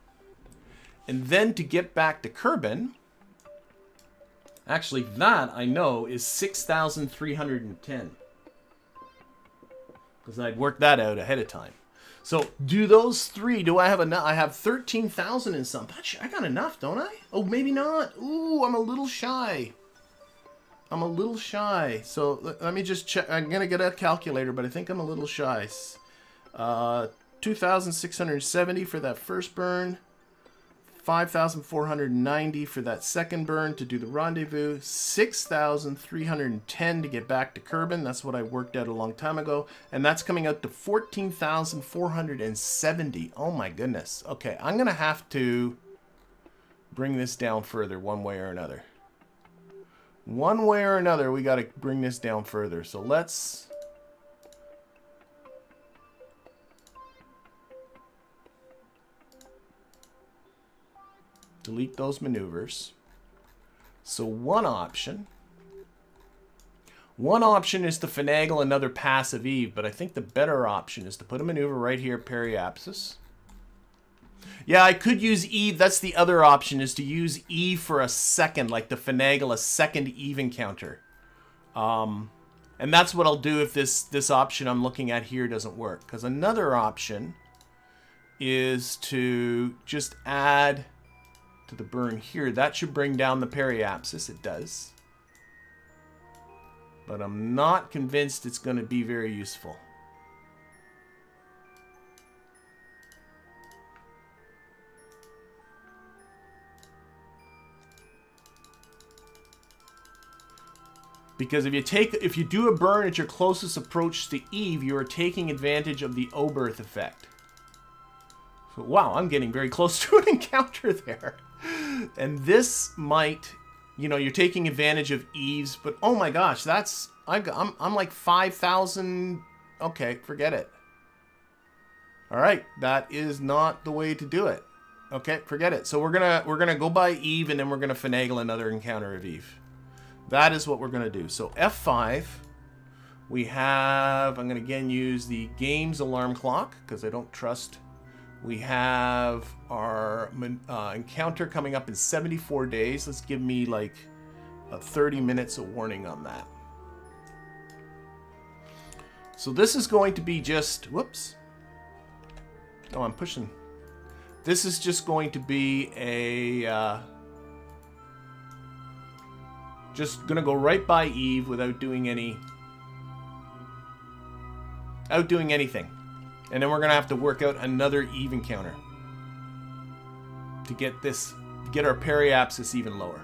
And then to get back to Kerbin, actually that I know is 6,310. Because I'd worked that out ahead of time. So do those three, do I have enough? I have 13,000 and something. I got enough, don't I? Oh, maybe not. Ooh, I'm a little shy. I'm a little shy. So let me just check. I'm going to get a calculator, but I think I'm a little shy. 2,670 for that first burn. 5,490 for that second burn to do the rendezvous. 6,310 to get back to Kerbin. That's what I worked out a long time ago. And that's coming out to 14,470. Oh my goodness. Okay, I'm going to have to bring this down further one way or another. One way or another, we got to bring this down further. So let's... delete those maneuvers. So one option is to finagle another passive Eve, but I think the better option is to put a maneuver right here, periapsis. Yeah, I could use Eve. That's the other option, is to use Eve for a second, like to finagle a second Eve encounter. And that's what I'll do if this option I'm looking at here doesn't work. Because another option is to just add to the burn here. That should bring down the periapsis. It does. But I'm not convinced it's going to be very useful. Because if you do a burn at your closest approach to Eve, you are taking advantage of the Oberth effect. So, wow, I'm getting very close to an encounter there. And this might, you know, you're taking advantage of Eve's, but oh my gosh, that's I'm like 5,000. Okay, forget it. All right, that is not the way to do it. Okay, forget it. So we're gonna go by Eve, and then we're gonna finagle another encounter of Eve. That is what we're gonna do. So F5, we have. I'm gonna again use the game's alarm clock because I don't trust. We have our encounter coming up in 74 days. Let's give me like 30 minutes of warning on that. So this is going to be just, whoops. Oh, I'm pushing. This is just going to be a, just gonna go right by Eve without doing anything. And then we're going to have to work out another Eve encounter to get our periapsis even lower.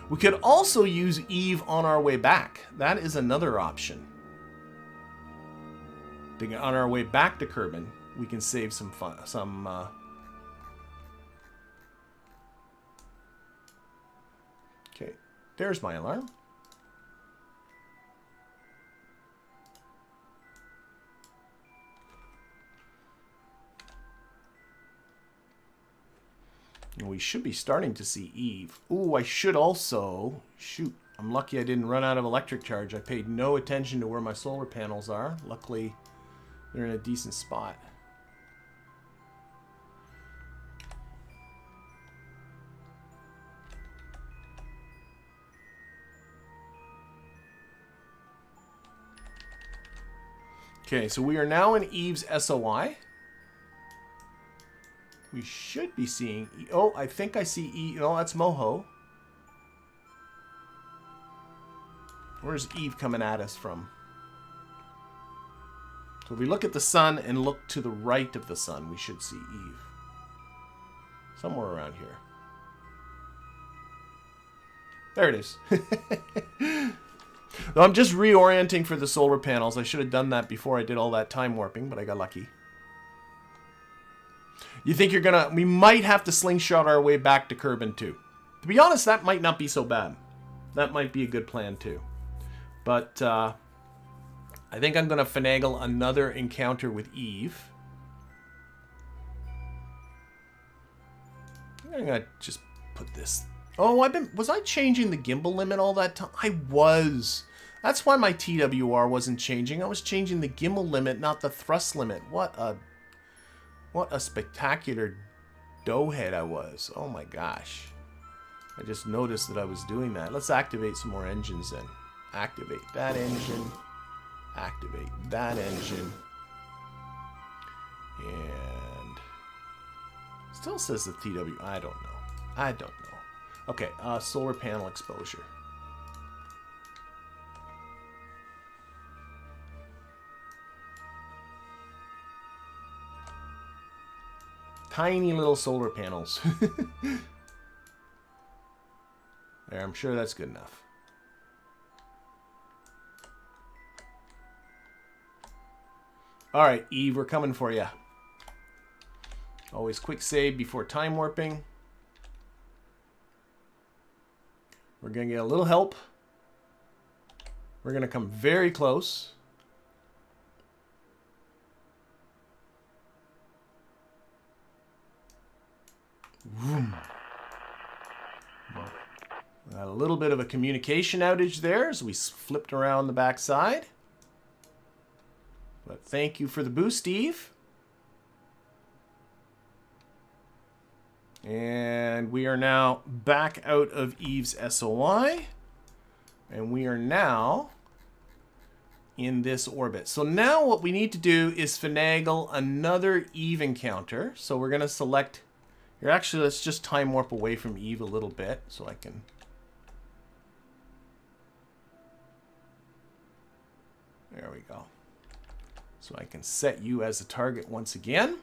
We could also use Eve on our way back. That is another option. On our way back to Kerbin, we can save some fun, okay, there's my alarm. And we should be starting to see Eve. Ooh, I should also... Shoot, I'm lucky I didn't run out of electric charge. I paid no attention to where my solar panels are. Luckily, they're in a decent spot. Okay, so we are now in Eve's SOI. We should be seeing... Oh, I think I see Eve. No, that's Moho. Where's Eve coming at us from? So if we look at the sun and look to the right of the sun, we should see Eve. Somewhere around here. There it is. No, I'm just reorienting for the solar panels. I should have done that before I did all that time warping, but I got lucky. You think you're gonna... We might have to slingshot our way back to Kerbin too. To be honest, that might not be so bad. That might be a good plan too. But I think I'm gonna finagle another encounter with Eve. I'm gonna just put this Oh, was I changing the gimbal limit all that time? I was. That's why my TWR wasn't changing. I was changing the gimbal limit, not the thrust limit. What a spectacular doughhead I was. Oh my gosh. I just noticed that I was doing that. Let's activate some more engines then. Activate that engine. Activate that engine. And still says the TW. I don't know. I don't know. Okay, solar panel exposure. Tiny little solar panels. There, I'm sure that's good enough. All right, Eve, we're coming for you. Always quick save before time warping. We're going to get a little help. We're going to come very close. Vroom. Got a little bit of a communication outage there as we flipped around the backside. But thank you for the boost, Steve. And we are now back out of Eve's SOI. And we are now in this orbit. So now what we need to do is finagle another Eve encounter. So we're going to select... Here, actually, let's just time warp away from Eve a little bit so I can... There we go. So I can set you as a target once again.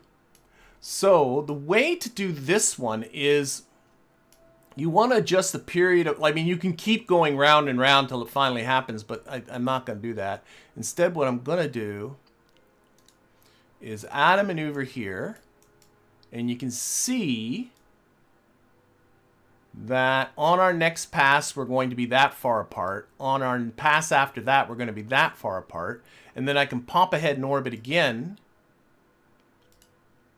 So the way to do this one is you want to adjust the period of, I mean, you can keep going round and round till it finally happens, but I'm not going to do that. Instead, what I'm going to do is add a maneuver here, and you can see that on our next pass, we're going to be that far apart. On our pass after that, we're going to be that far apart. And then I can pop ahead in orbit again.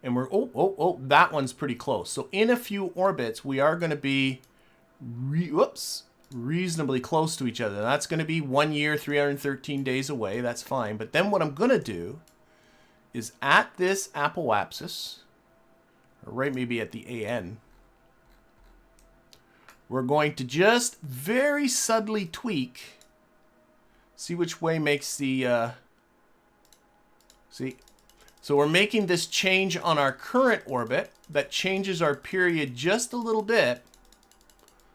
And we're, that one's pretty close. So in a few orbits, we are going to be, reasonably close to each other. That's going to be 1 year, 313 days away. That's fine. But then what I'm going to do is at this apoapsis, or right maybe at the AN, we're going to just very subtly tweak. See which way makes the, see? So we're making this change on our current orbit that changes our period just a little bit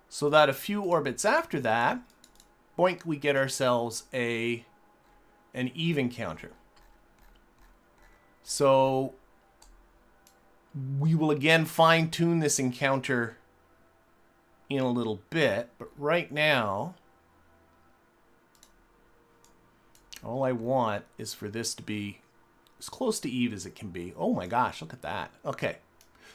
so that a few orbits after that, boink, we get ourselves an Eve encounter. So we will again fine-tune this encounter in a little bit, but right now, all I want is for this to be as close to Eve as it can be. Oh my gosh, look at that. Okay,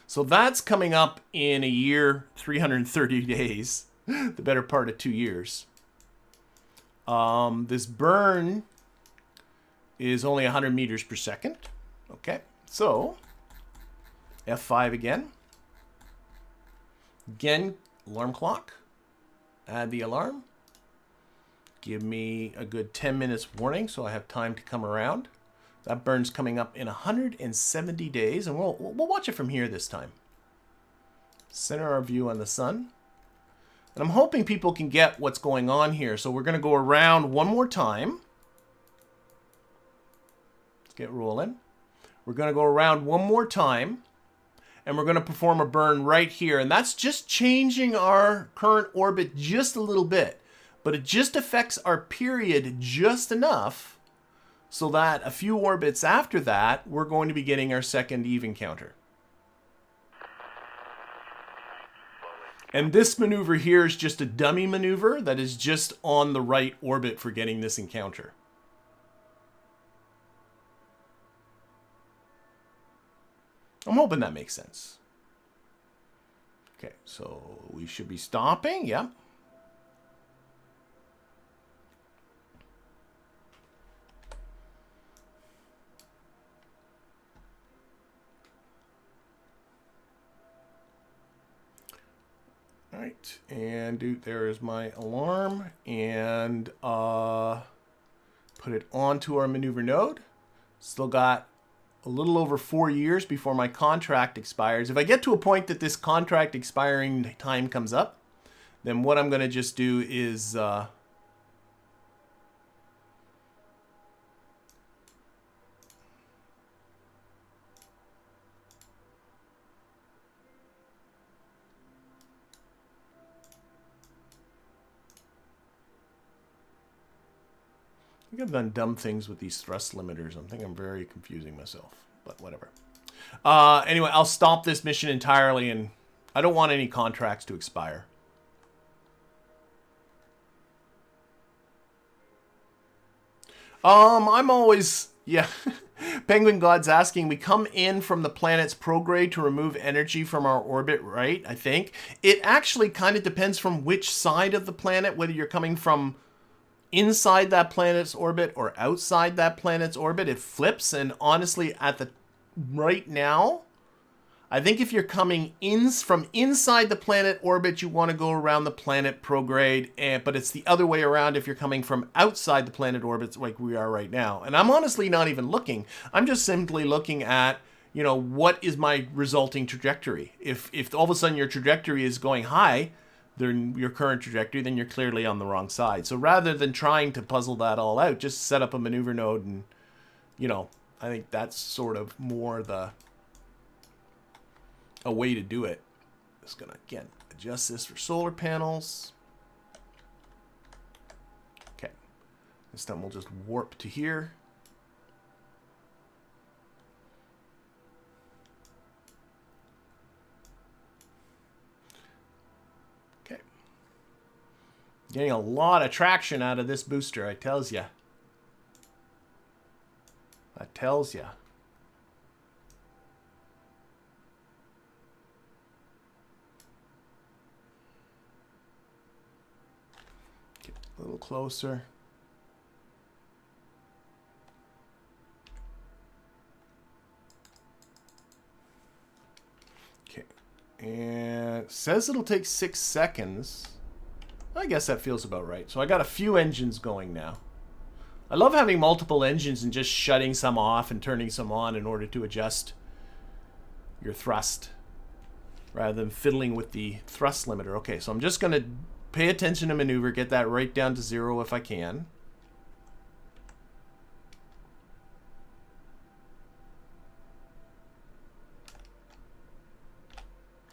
so that's coming up in a year, 330 days, the better part of 2 years. This burn is only 100 meters per second. Okay, so F5 again. Again, alarm clock. Add the alarm. Give me a good 10 minutes warning so I have time to come around. That burn's coming up in 170 days, and we'll watch it from here this time. Center our view on the sun. And I'm hoping people can get what's going on here. So we're going to go around one more time. Let's get rolling. We're going to go around one more time. And we're going to perform a burn right here. And that's just changing our current orbit just a little bit. But it just affects our period just enough so that a few orbits after that, we're going to be getting our second Eve encounter. And this maneuver here is just a dummy maneuver that is just on the right orbit for getting this encounter. I'm hoping that makes sense. Okay, so we should be stopping. Yep. All right, and there is my alarm, and put it onto our maneuver node. Still got a little over 4 years before my contract expires. If I get to a point that this contract expiring time comes up, then what I'm going to just do is I think I've done dumb things with these thrust limiters. I think I'm very confusing myself, but whatever. Anyway, I'll stop this mission entirely, and I don't want any contracts to expire. I'm always, yeah. Penguin God's asking, we come in from the planet's prograde to remove energy from our orbit, right? I think. It actually kind of depends from which side of the planet, whether you're coming from inside that planet's orbit or outside that planet's orbit. It flips, and honestly, at the right now, I think if you're coming in from inside the planet orbit, you want to go around the planet prograde, but it's the other way around if you're coming from outside the planet orbits like we are right now. And I'm honestly not even looking. I'm just simply looking at, you know, what is my resulting trajectory. If all of a sudden your trajectory is going high, than your current trajectory, then you're clearly on the wrong side. So rather than trying to puzzle that all out, just set up a maneuver node, and, you know, I think that's sort of more a way to do it. Just gonna, again, adjust this for solar panels. Okay. This time we'll just warp to here. Getting a lot of traction out of this booster, I tells ya. I tells ya. Get a little closer. Okay. And it says it'll take 6 seconds. I guess that feels about right. So I got a few engines going now. I love having multiple engines and just shutting some off and turning some on in order to adjust your thrust rather than fiddling with the thrust limiter. Okay, so I'm just going to pay attention to maneuver, get that right down to 0 if I can.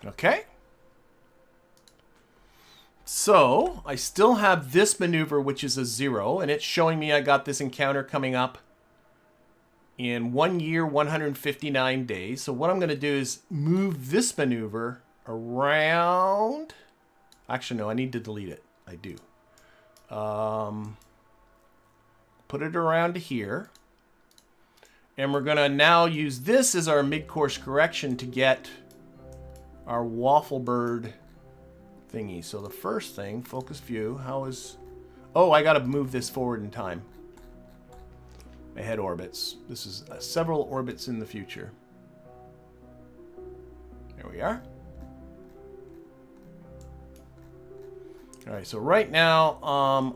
Okay. So, I still have this maneuver, which is a 0, and it's showing me I got this encounter coming up in 1 year, 159 days. So what I'm going to do is move this maneuver around. Actually, no, I need to delete it. I do. Put it around to here. And we're going to now use this as our mid-course correction to get our waffle bird thingy. So the first thing, focus view, how is... Oh, I got to move this forward in time. Ahead orbits. This is several orbits in the future. There we are. All right, so right now,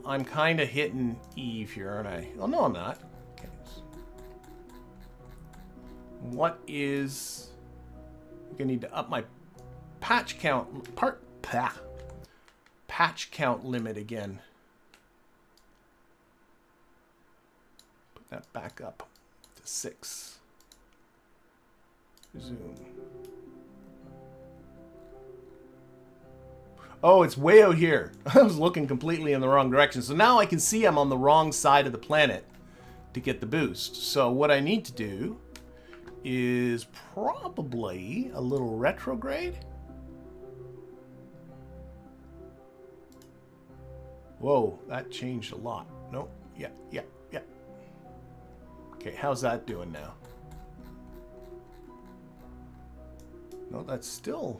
I'm kind of hitting Eve here, aren't I? Oh, no, I'm not. Okay. What is... I'm going to need to up my patch count... Patch count limit again. Put that back up to 6. Zoom. Oh, it's way out here. I was looking completely in the wrong direction. So now I can see I'm on the wrong side of the planet to get the boost. So what I need to do is probably a little retrograde. Whoa, that changed a lot. No, yeah. Okay, how's that doing now? No, that's still...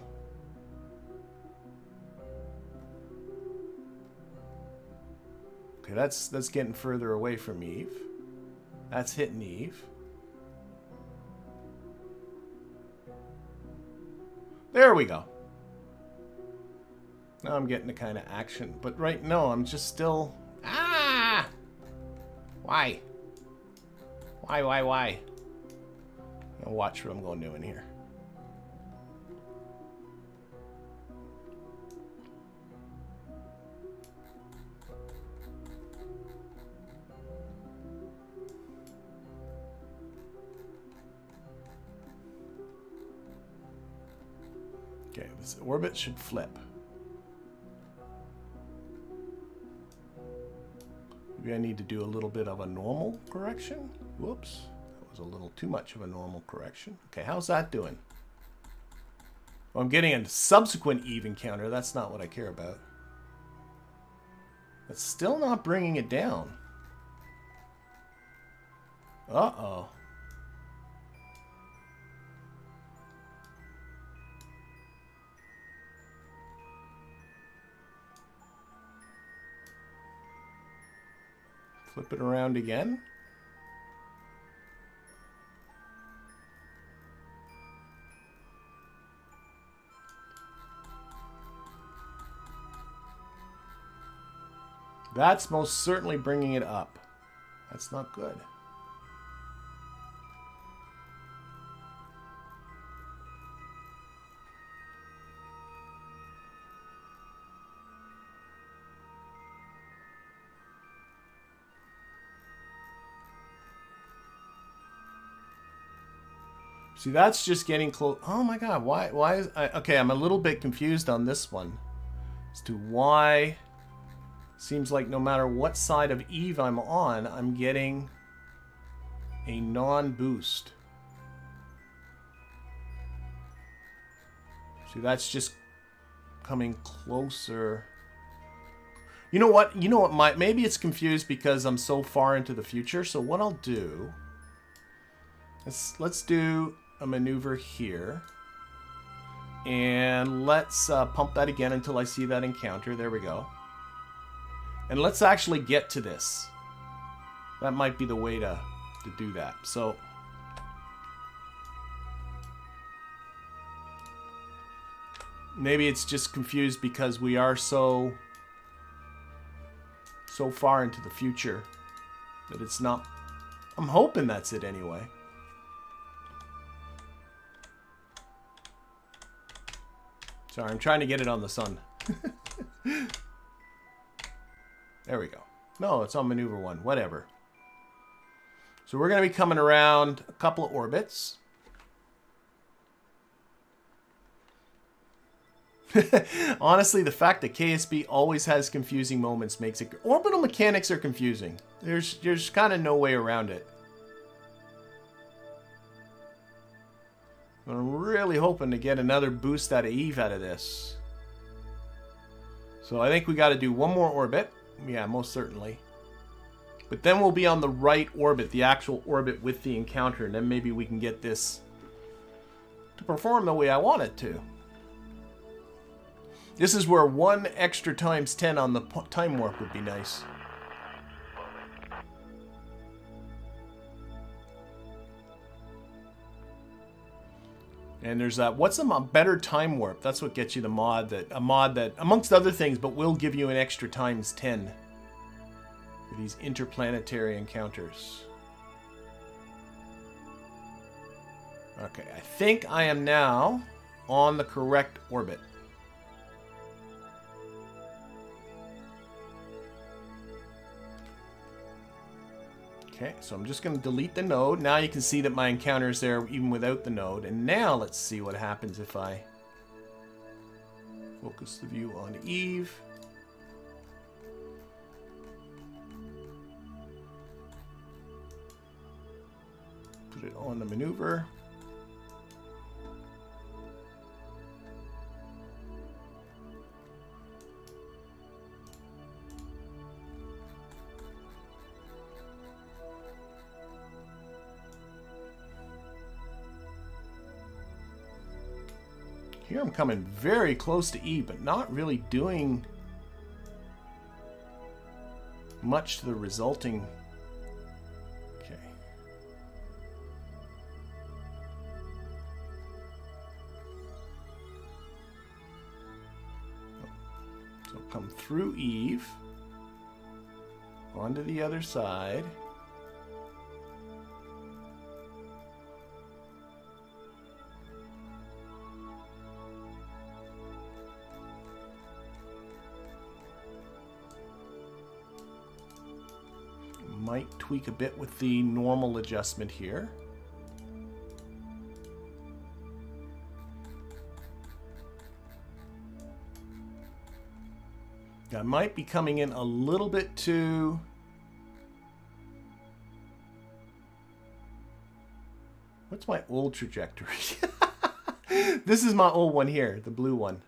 Okay, that's getting further away from Eve. That's hitting Eve. There we go. Now I'm getting the kind of action. But right now, I'm just still... Ah! Why? Why? Now watch what I'm going to do in here. Okay, this orbit should flip. Maybe I need to do a little bit of a normal correction. Whoops, that was a little too much of a normal correction. Okay, how's that doing? Well, I'm getting a subsequent Eve encounter. That's not what I care about. It's still not bringing it down. Uh-oh. Flip it around again. That's most certainly bringing it up. That's not good. See, that's just getting close. Oh my god, why is... okay, I'm a little bit confused on this one. As to why... Seems like no matter what side of Eve I'm on, I'm getting a non-boost. See, that's just coming closer. You know what? Maybe it's confused because I'm so far into the future. So what I'll do... Let's do a maneuver here. And let's pump that again until I see that encounter. There we go. And let's actually get to this. That might be the way to do that. So maybe it's just confused because we are so far into the future that it's not. I'm hoping that's it anyway. Sorry, I'm trying to get it on the sun. There we go. No, it's on maneuver 1. Whatever. So we're going to be coming around a couple of orbits. Honestly, the fact that KSB always has confusing moments makes it... Orbital mechanics are confusing. There's kind of no way around it. I'm really hoping to get another boost out of Eve out of this. So I think we got to do one more orbit. Yeah, most certainly. But then we'll be on the right orbit, the actual orbit with the encounter, and then maybe we can get this to perform the way I want it to. This is where 1 extra times 10 on the time warp would be nice. And there's that. What's a better time warp? That's what gets you the mod that amongst other things, but will give you an extra times 10 for these interplanetary encounters. Okay, I think I am now on the correct orbit. Okay, so I'm just going to delete the node. Now you can see that my encounter is there even without the node. And now let's see what happens if I focus the view on Eve. Put it on the maneuver. Here I'm coming very close to E, but not really doing much to the resulting. Okay. come through Eve, onto the other side. Might tweak a bit with the normal adjustment here. I might be coming in a little bit too... What's my old trajectory? This is my old one here, the blue one.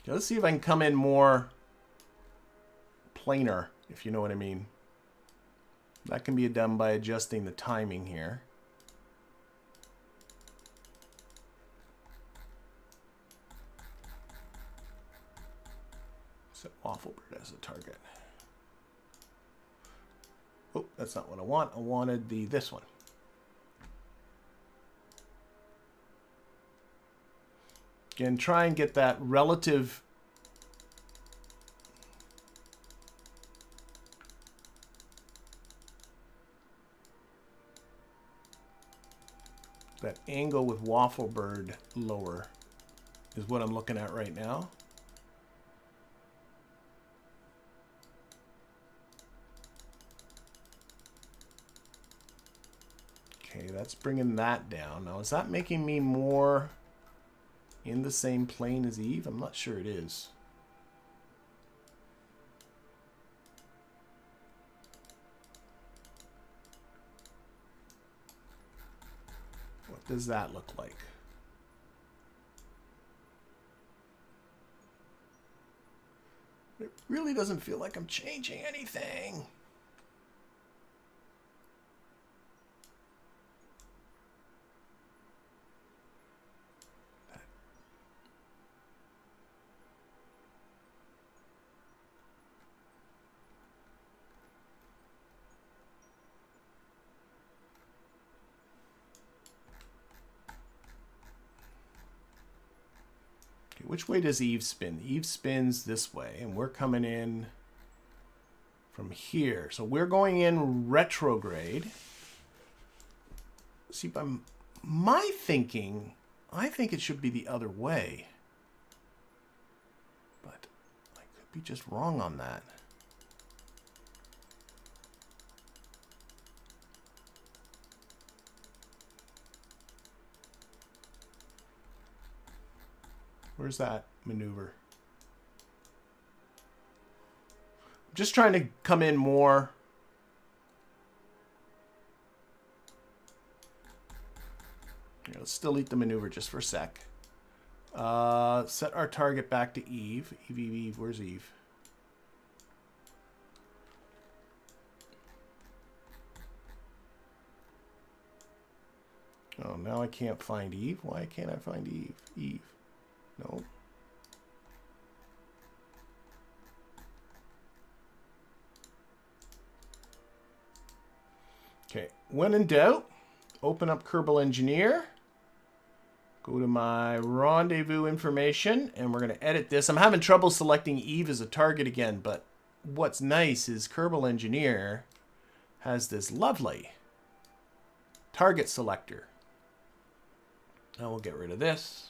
Okay, let's see if I can come in more planar, if you know what I mean. That can be done by adjusting the timing here. Set Wafflebird as a target. Oh, that's not what I want. I wanted this one. Again, try and get that relative angle with Wafflebird lower is what I'm looking at right now. Okay, that's bringing that down. Now, is that making me more in the same plane as Eve? I'm not sure it is. What does that look like? It really doesn't feel like I'm changing anything. Which way does Eve spin? Eve spins this way, and we're coming in from here. So we're going in retrograde. See, by my thinking, I think it should be the other way. But I could be just wrong on that. Where's that maneuver? I'm just trying to come in more. Here, let's delete the maneuver just for a sec. Set our target back to Eve. Eve. Where's Eve? Oh, now I can't find Eve. Why can't I find Eve? Eve. No. Okay, when in doubt, open up Kerbal Engineer. Go to my rendezvous information, and we're going to edit this. I'm having trouble selecting Eve as a target again, but what's nice is Kerbal Engineer has this lovely target selector. Now we'll get rid of this.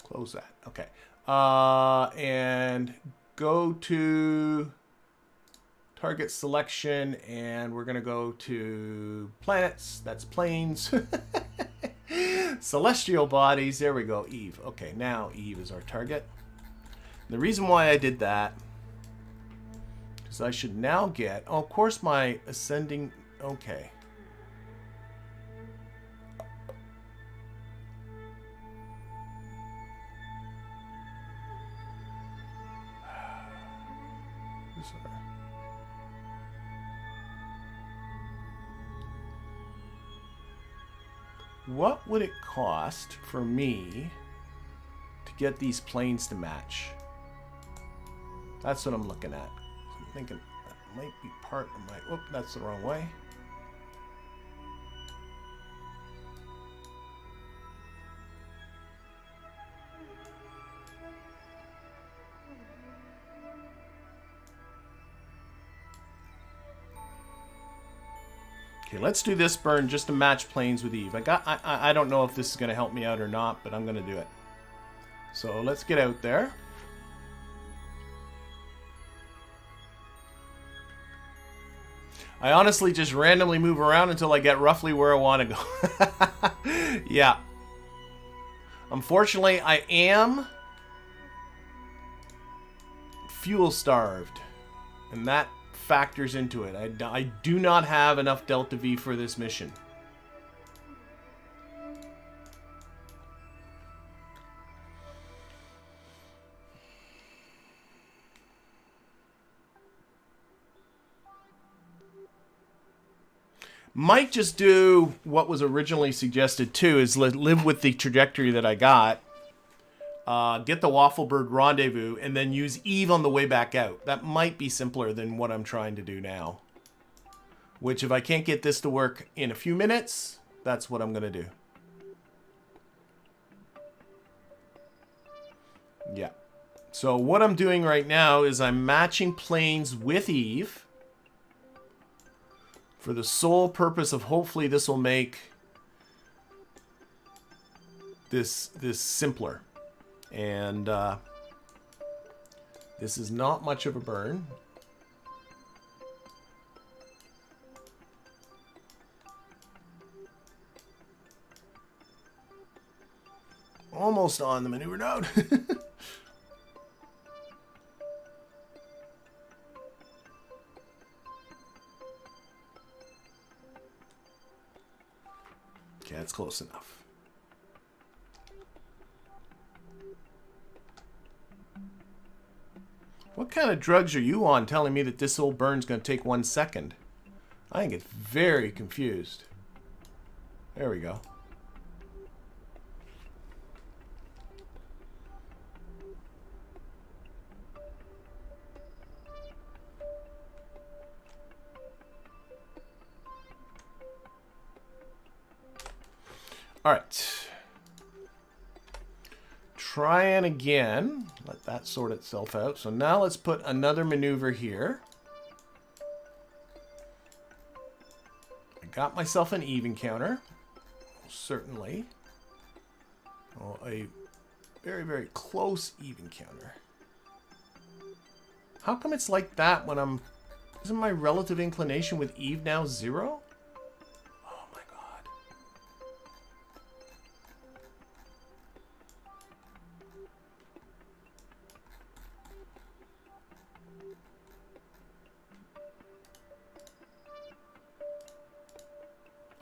Close that. Okay. And go to target selection, and we're going to go to planets. That's planes. Celestial bodies. There we go. Eve. Okay, now Eve is our target. The reason why I did that is I should now get... Oh, of course, my ascending... Okay. What would it cost for me to get these planes to match? That's what I'm looking at. I'm thinking that might be part of my... Oh, that's the wrong way. Okay, let's do this burn just to match planes with Eve. I don't know if this is going to help me out or not, but I'm going to do it. So let's get out there. I honestly just randomly move around until I get roughly where I want to go. Yeah. Unfortunately, I am fuel starved, and that factors into it. I do not have enough Delta V for this mission. Might just do what was originally suggested too, is live with the trajectory that I got. Get the Waffle Bird Rendezvous, and then use Eve on the way back out. That might be simpler than what I'm trying to do now. Which, if I can't get this to work in a few minutes, that's what I'm going to do. Yeah. So what I'm doing right now is I'm matching planes with Eve, for the sole purpose of hopefully this will make this simpler. And this is not much of a burn. Almost on the maneuver node. Okay, that's close enough. What kind of drugs are you on telling me that this old burn's going to take 1 second? I think it's very confused. There we go. All right. Trying again. Let that sort itself out. So now let's put another maneuver here. I got myself an Eve encounter. Certainly. Oh, a very, very close Eve encounter. How come it's like that when I'm... Isn't my relative inclination with Eve now 0? Oh my god.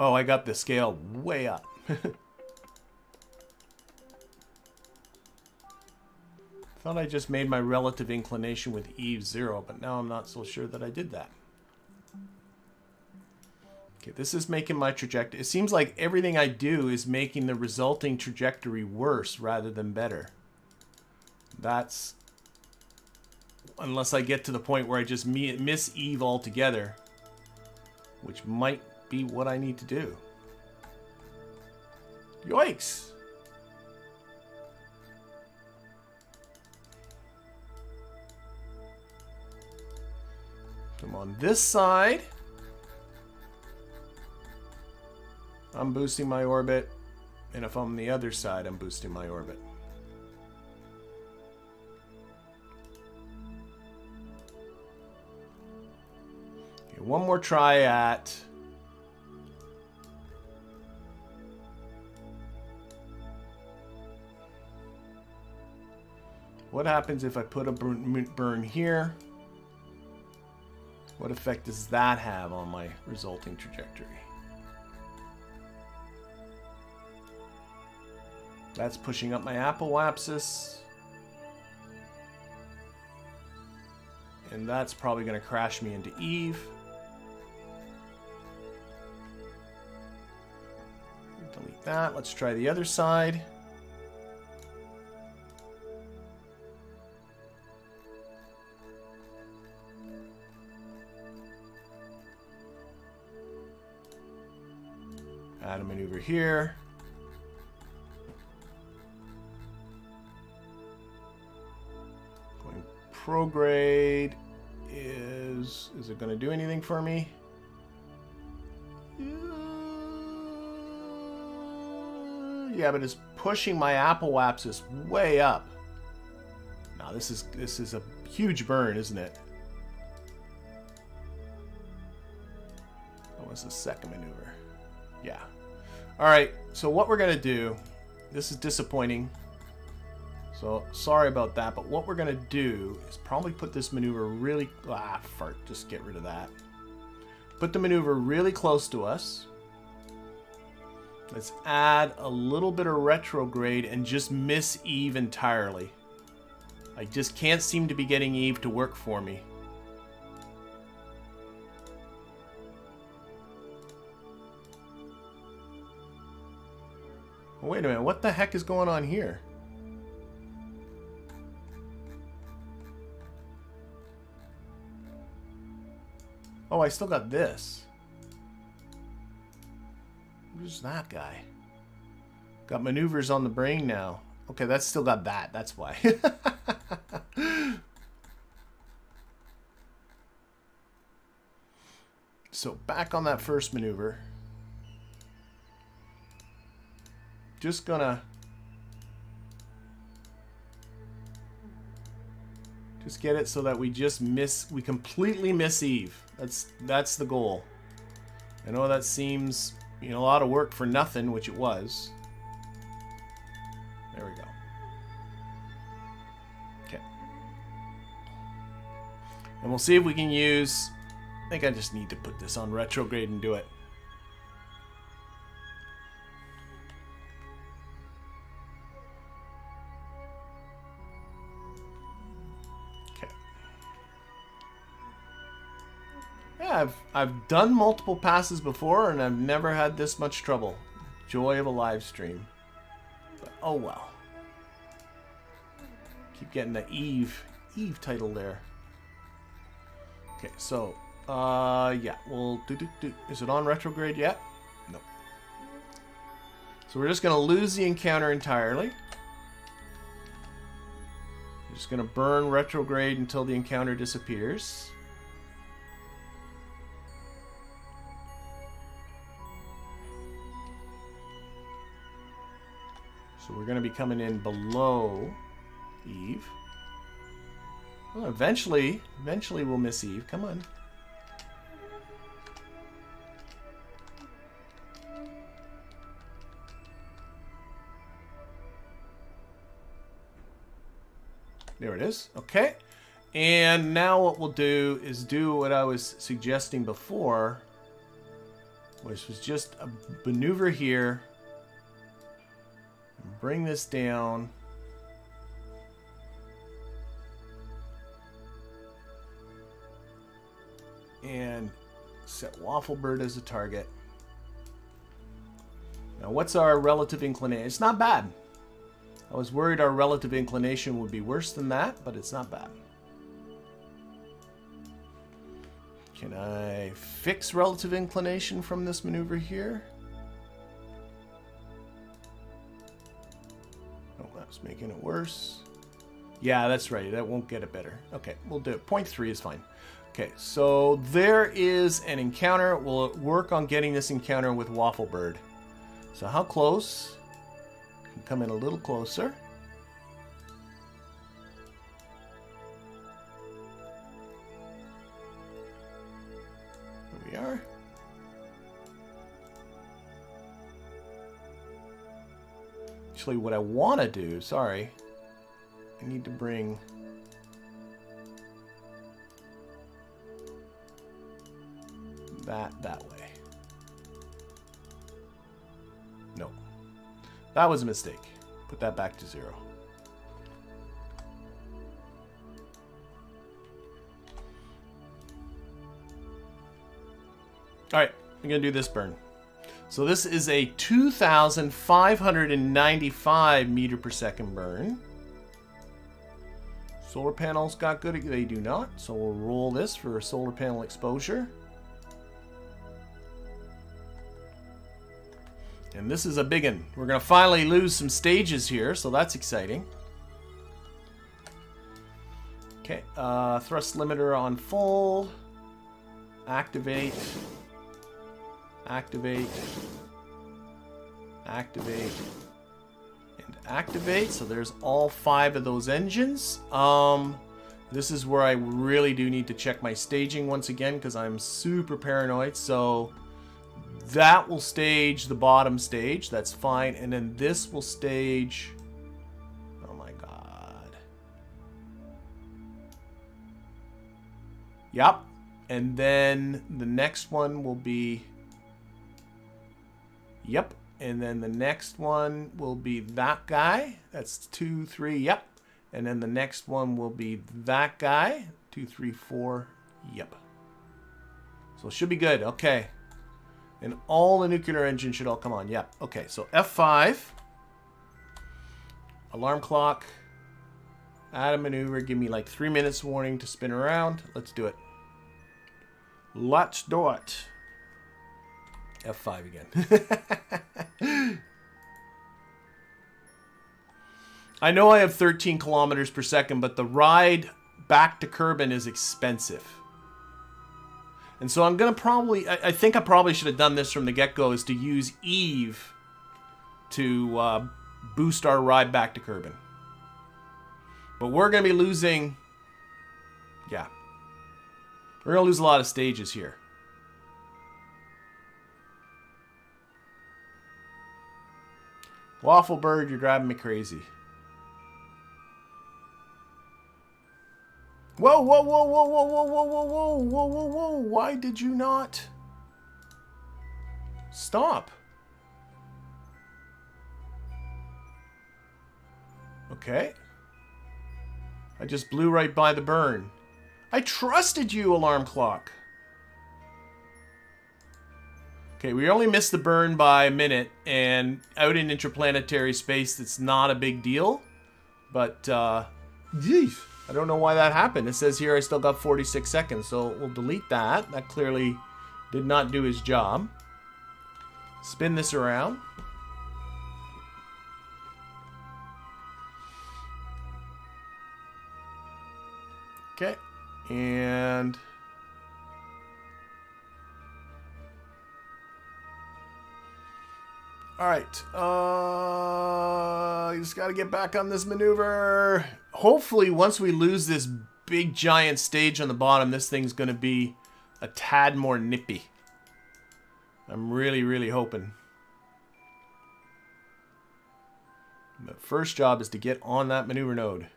Oh, I got the scale way up. Thought I just made my relative inclination with Eve 0, but now I'm not so sure that I did that. Okay, this is making my trajectory. It seems like everything I do is making the resulting trajectory worse rather than better. That's... Unless I get to the point where I just miss Eve altogether, which might be what I need to do. Yikes! I'm on this side. I'm boosting my orbit. And if I'm on the other side, I'm boosting my orbit. Okay, one more try at... What happens if I put a burn here? What effect does that have on my resulting trajectory? That's pushing up my apoapsis. And that's probably going to crash me into Eve. Delete that. Let's try the other side. Add a maneuver here. Going prograde is it going to do anything for me? Yeah, but it's pushing my apple axis way up. Now this is a huge burn, isn't it? That was the second maneuver. Yeah. All right. So what we're gonna do? This is disappointing. So sorry about that. But what we're gonna do is probably put this maneuver really. Ah, fart. Just get rid of that. Put the maneuver really close to us. Let's add a little bit of retrograde and just miss Eve entirely. I just can't seem to be getting Eve to work for me. Oh, wait a minute, what the heck is going on here? Oh, I still got this. Who's that guy? Got maneuvers on the brain now. Okay, that's still got that. That's why. So back on that first maneuver. Just gonna get it so that we completely miss Eve. That's the goal. I know that seems, you know, a lot of work for nothing, which it was. There we go. Okay. And we'll see if we can use... I think I just need to put this on retrograde and do it. Okay. Yeah, I've done multiple passes before and I've never had this much trouble. Joy of a live stream. But oh well. Keep getting the Eve title there. Okay, so yeah, we'll do. Is it on retrograde yet? No. So we're just gonna lose the encounter entirely. We're just gonna burn retrograde until the encounter disappears. So we're gonna be coming in below Eve. Well, eventually we'll miss Eve. Come on. There it is. Okay. And now what we'll do is do what I was suggesting before, which was just a maneuver here. Bring this down. And set Wafflebird as a target. Now what's our relative inclination? It's not bad. I was worried our relative inclination would be worse than that, but it's not bad. Can I fix relative inclination from this maneuver here? Oh, that's making it worse. Yeah, that's right. That won't get it better. Okay, we'll do it. 0.3 is fine. Okay, so there is an encounter. We'll work on getting this encounter with Wafflebird. So how close? Come in a little closer. There we are. Actually, what I want to do, sorry, I need to bring that way. No. That was a mistake. Put that back to 0. Alright, I'm going to do this burn. So this is a 2,595 meter per second burn. Solar panels got good. They do not. So we'll roll this for a solar panel exposure. And this is a big one. We're going to finally lose some stages here, so that's exciting. Okay, thrust limiter on full. Activate. Activate. Activate. And activate. So there's all 5 of those engines. This is where I really do need to check my staging once again because I'm super paranoid. So that will stage the bottom stage. That's fine. And then this will stage... Oh my god. Yep. And then the next one will be... Yep. And then the next one will be that guy. That's 2, 3. Yep. And then the next one will be that guy. 2, 3, 4. Yep. So it should be good. Okay. And all the nuclear engines should all come on. Yep. Okay. So F5. Alarm clock. Add a maneuver. Give me like 3 minutes warning to spin around. Let's do it. Let's do it. F5 again. I know I have 13 kilometers per second, but the ride back to Kerbin is expensive. And so I'm going to probably... I think I probably should have done this from the get-go, is to use Eve to boost our ride back to Kerbin. But we're going to be losing... Yeah. We're going to lose a lot of stages here. Waffle Bird, you're driving me crazy. Whoa, whoa, whoa, whoa, whoa, whoa, whoa, whoa, whoa, whoa, whoa, whoa. Why did you not stop? Okay. I just blew right by the burn. I trusted you, alarm clock. Okay, we only missed the burn by a minute, and out in interplanetary space, it's not a big deal. But, geez, I don't know why that happened. It says here I still got 46 seconds, so we'll delete that. That clearly did not do his job. Spin this around. Okay, and... Alright, I just gotta get back on this maneuver. Hopefully, once we lose this big giant stage on the bottom, this thing's gonna be a tad more nippy. I'm really, really hoping. The first job is to get on that maneuver node.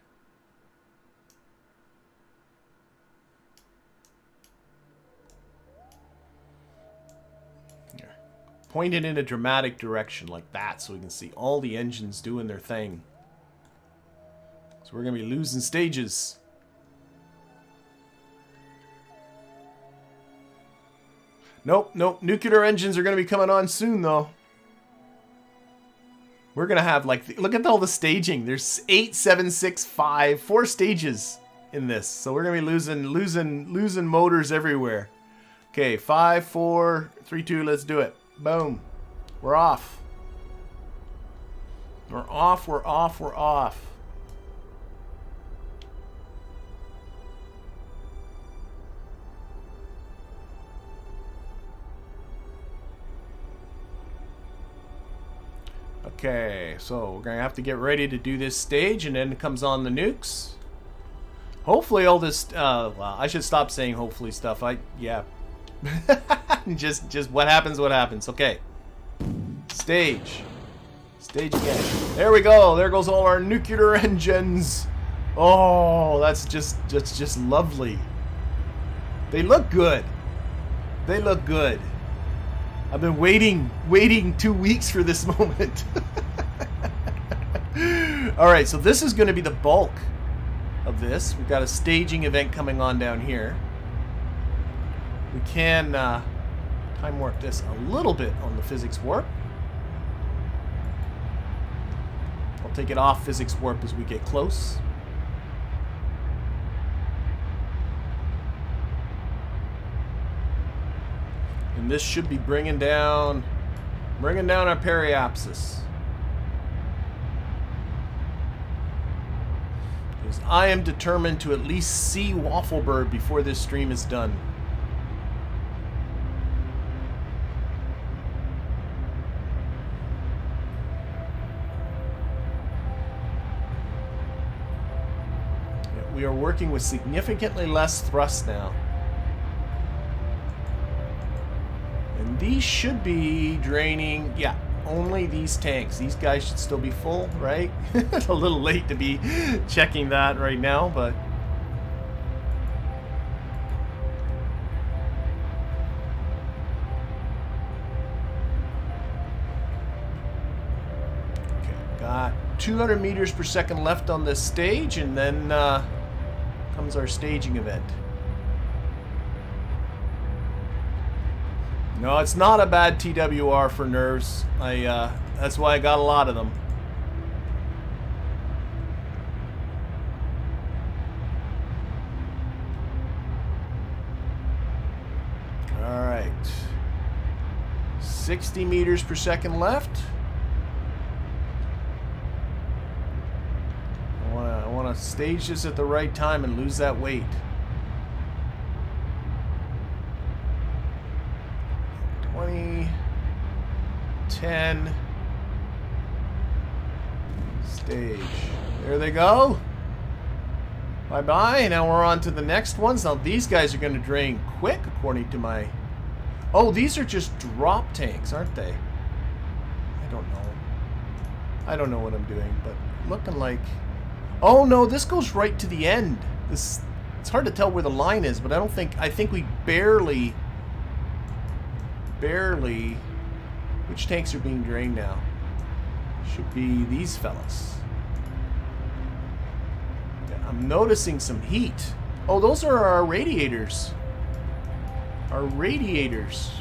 Point it in a dramatic direction like that so we can see all the engines doing their thing. So we're going to be losing stages. Nope, nope. Nuclear engines are going to be coming on soon, though. We're going to have, like, look at all the staging. There's 8, 7, 6, 5, 4 stages in this. So we're going to be losing motors everywhere. Okay, 5, 4, 3, 2, let's do it. Boom. We're off. We're off, we're off, we're off. Okay, so we're going to have to get ready to do this stage, and then it comes on the nukes. Hopefully all this, well, I should stop saying hopefully stuff. Yeah. just what happens, what happens. Okay. Stage again. There we go. There goes all our nuclear engines. Oh, that's just lovely. They look good. They look good. I've been waiting 2 weeks for this moment. All right, so this is going to be the bulk of this. We've got a staging event coming on down here. We can time warp this a little bit on the physics warp. I'll take it off physics warp as we get close. And this should be bringing down our periapsis. Because I am determined to at least see Wafflebird before this stream is done. we are working with significantly less thrust now. And these should be draining, yeah, only these tanks. These guys should still be full, right? A little late to be checking that right now, but... Okay, got 200 meters per second left on this stage, and then comes our staging event. No, it's not a bad TWR for nerves. That's why I got a lot of them. All right. 60 meters per second left. I want to stage this at the right time and lose that weight. 20, 10, stage. There they go. Bye-bye. Now we're on to the next ones. Now these guys are going to drain quick, according to my... Oh, these are just drop tanks, aren't they? I don't know. I don't know what I'm doing, but looking like... Oh, no, this goes right to the end. It's hard to tell where the line is, but I think we barely... Which tanks are being drained now? Should be these fellas. Yeah, I'm noticing some heat. Oh, those are our radiators. Our radiators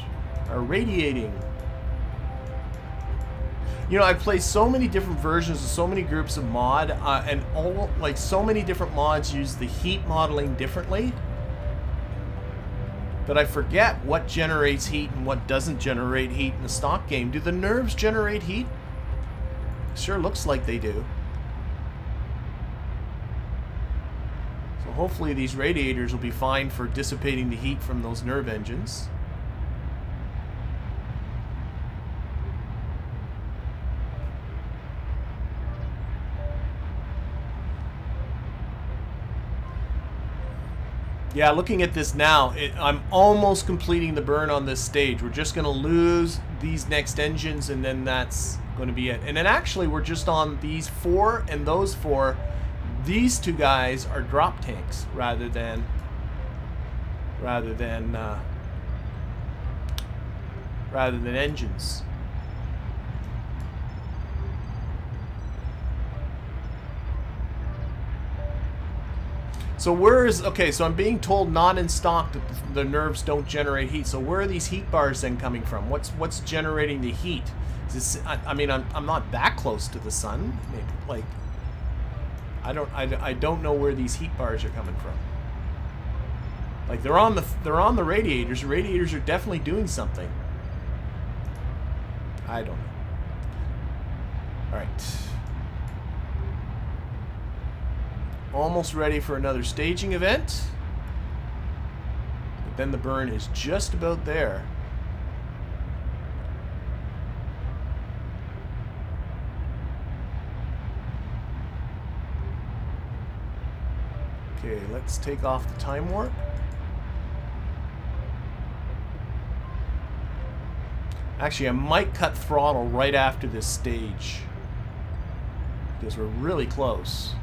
are radiating. You know, I've played so many different versions of so many groups of mod, and all, like, so many different mods use the heat modeling differently. But I forget what generates heat and what doesn't generate heat in the stock game. Do the nerves generate heat? Sure looks like they do. So hopefully these radiators will be fine for dissipating the heat from those nerve engines. Yeah, looking at this now, I'm almost completing the burn on this stage. We're just going to lose these next engines, and then that's going to be it. And then actually, we're just on these 4 and those 4. These 2 guys are drop tanks rather than engines. So where is... Okay, so I'm being told not in stock that the nerves don't generate heat. So where are these heat bars then coming from? What's generating the heat? Is this, I mean, I'm not that close to the sun. Maybe, like, I don't know where these heat bars are coming from. Like, they're on the radiators. The radiators are definitely doing something. I don't know. All right. Almost ready for another staging event. But then the burn is just about there. Okay, let's take off the time warp. Actually, I might cut throttle right after this stage, because we're really close.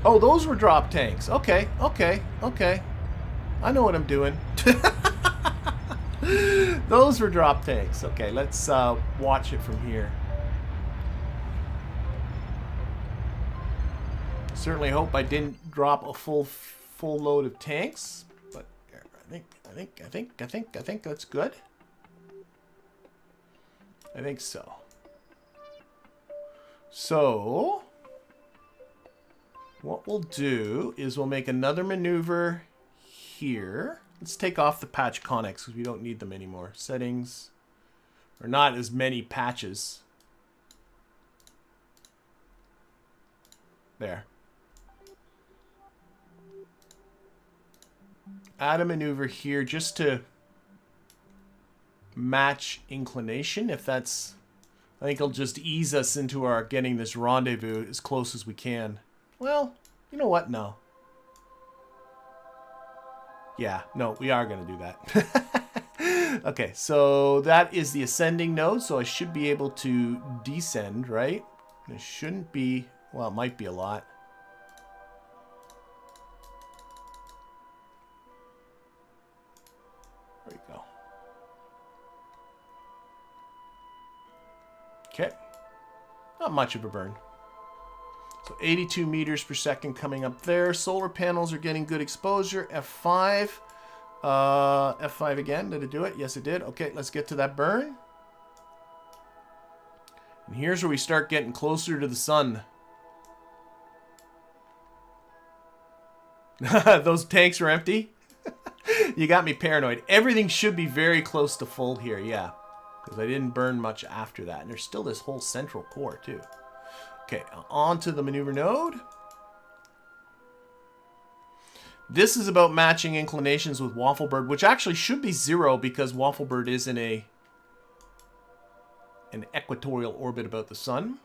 Oh, those were drop tanks. Okay, okay, okay. I know what I'm doing. Those were drop tanks. Okay, let's watch it from here. Certainly hope I didn't drop a full load of tanks, but I think that's good. I think so. So what we'll do is we'll make another maneuver here. Let's take off the patch conics because we don't need them anymore. Settings, or not as many patches. There. Add a maneuver here just to match inclination, if that's... I think it'll just ease us into our getting this rendezvous as close as we can. Well, you know what? No. Yeah, no, we are going to do that. Okay, so that is the ascending node, so I should be able to descend, right? It shouldn't be... Well, it might be a lot. There you go. Okay. Not much of a burn. So 82 meters per second coming up there. Solar panels are getting good exposure. F5. F5 again. Did it do it? Yes, it did. Okay, let's get to that burn. And here's where we start getting closer to the sun. Those tanks are empty. You got me paranoid. Everything should be very close to full here, yeah. Because I didn't burn much after that. And there's still this whole central core, too. Okay, on to the maneuver node. This is about matching inclinations with Wafflebird, which actually should be 0 because Wafflebird is in an equatorial orbit about the sun.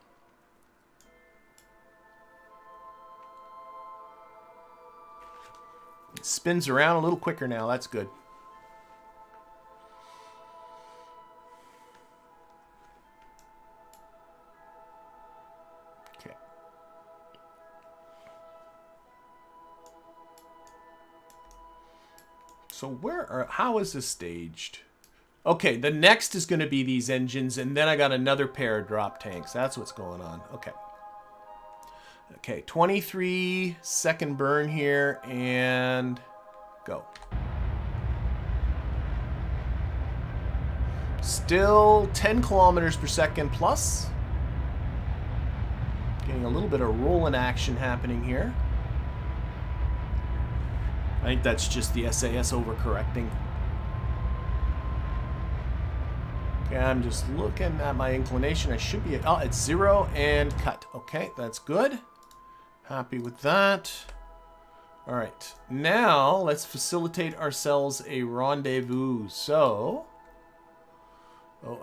It spins around a little quicker now. That's good. Okay. So how is this staged? Okay, the next is going to be these engines, and then I got another pair of drop tanks. That's what's going on. Okay. Okay, 23-second burn here, and go. Still 10 kilometers per second plus. Getting a little bit of rolling action happening here. I think that's just the SAS overcorrecting. Okay, I'm just looking at my inclination. I should be at, oh, it's 0 and cut. Okay, that's good. Happy with that. All right, now let's facilitate ourselves a rendezvous. So,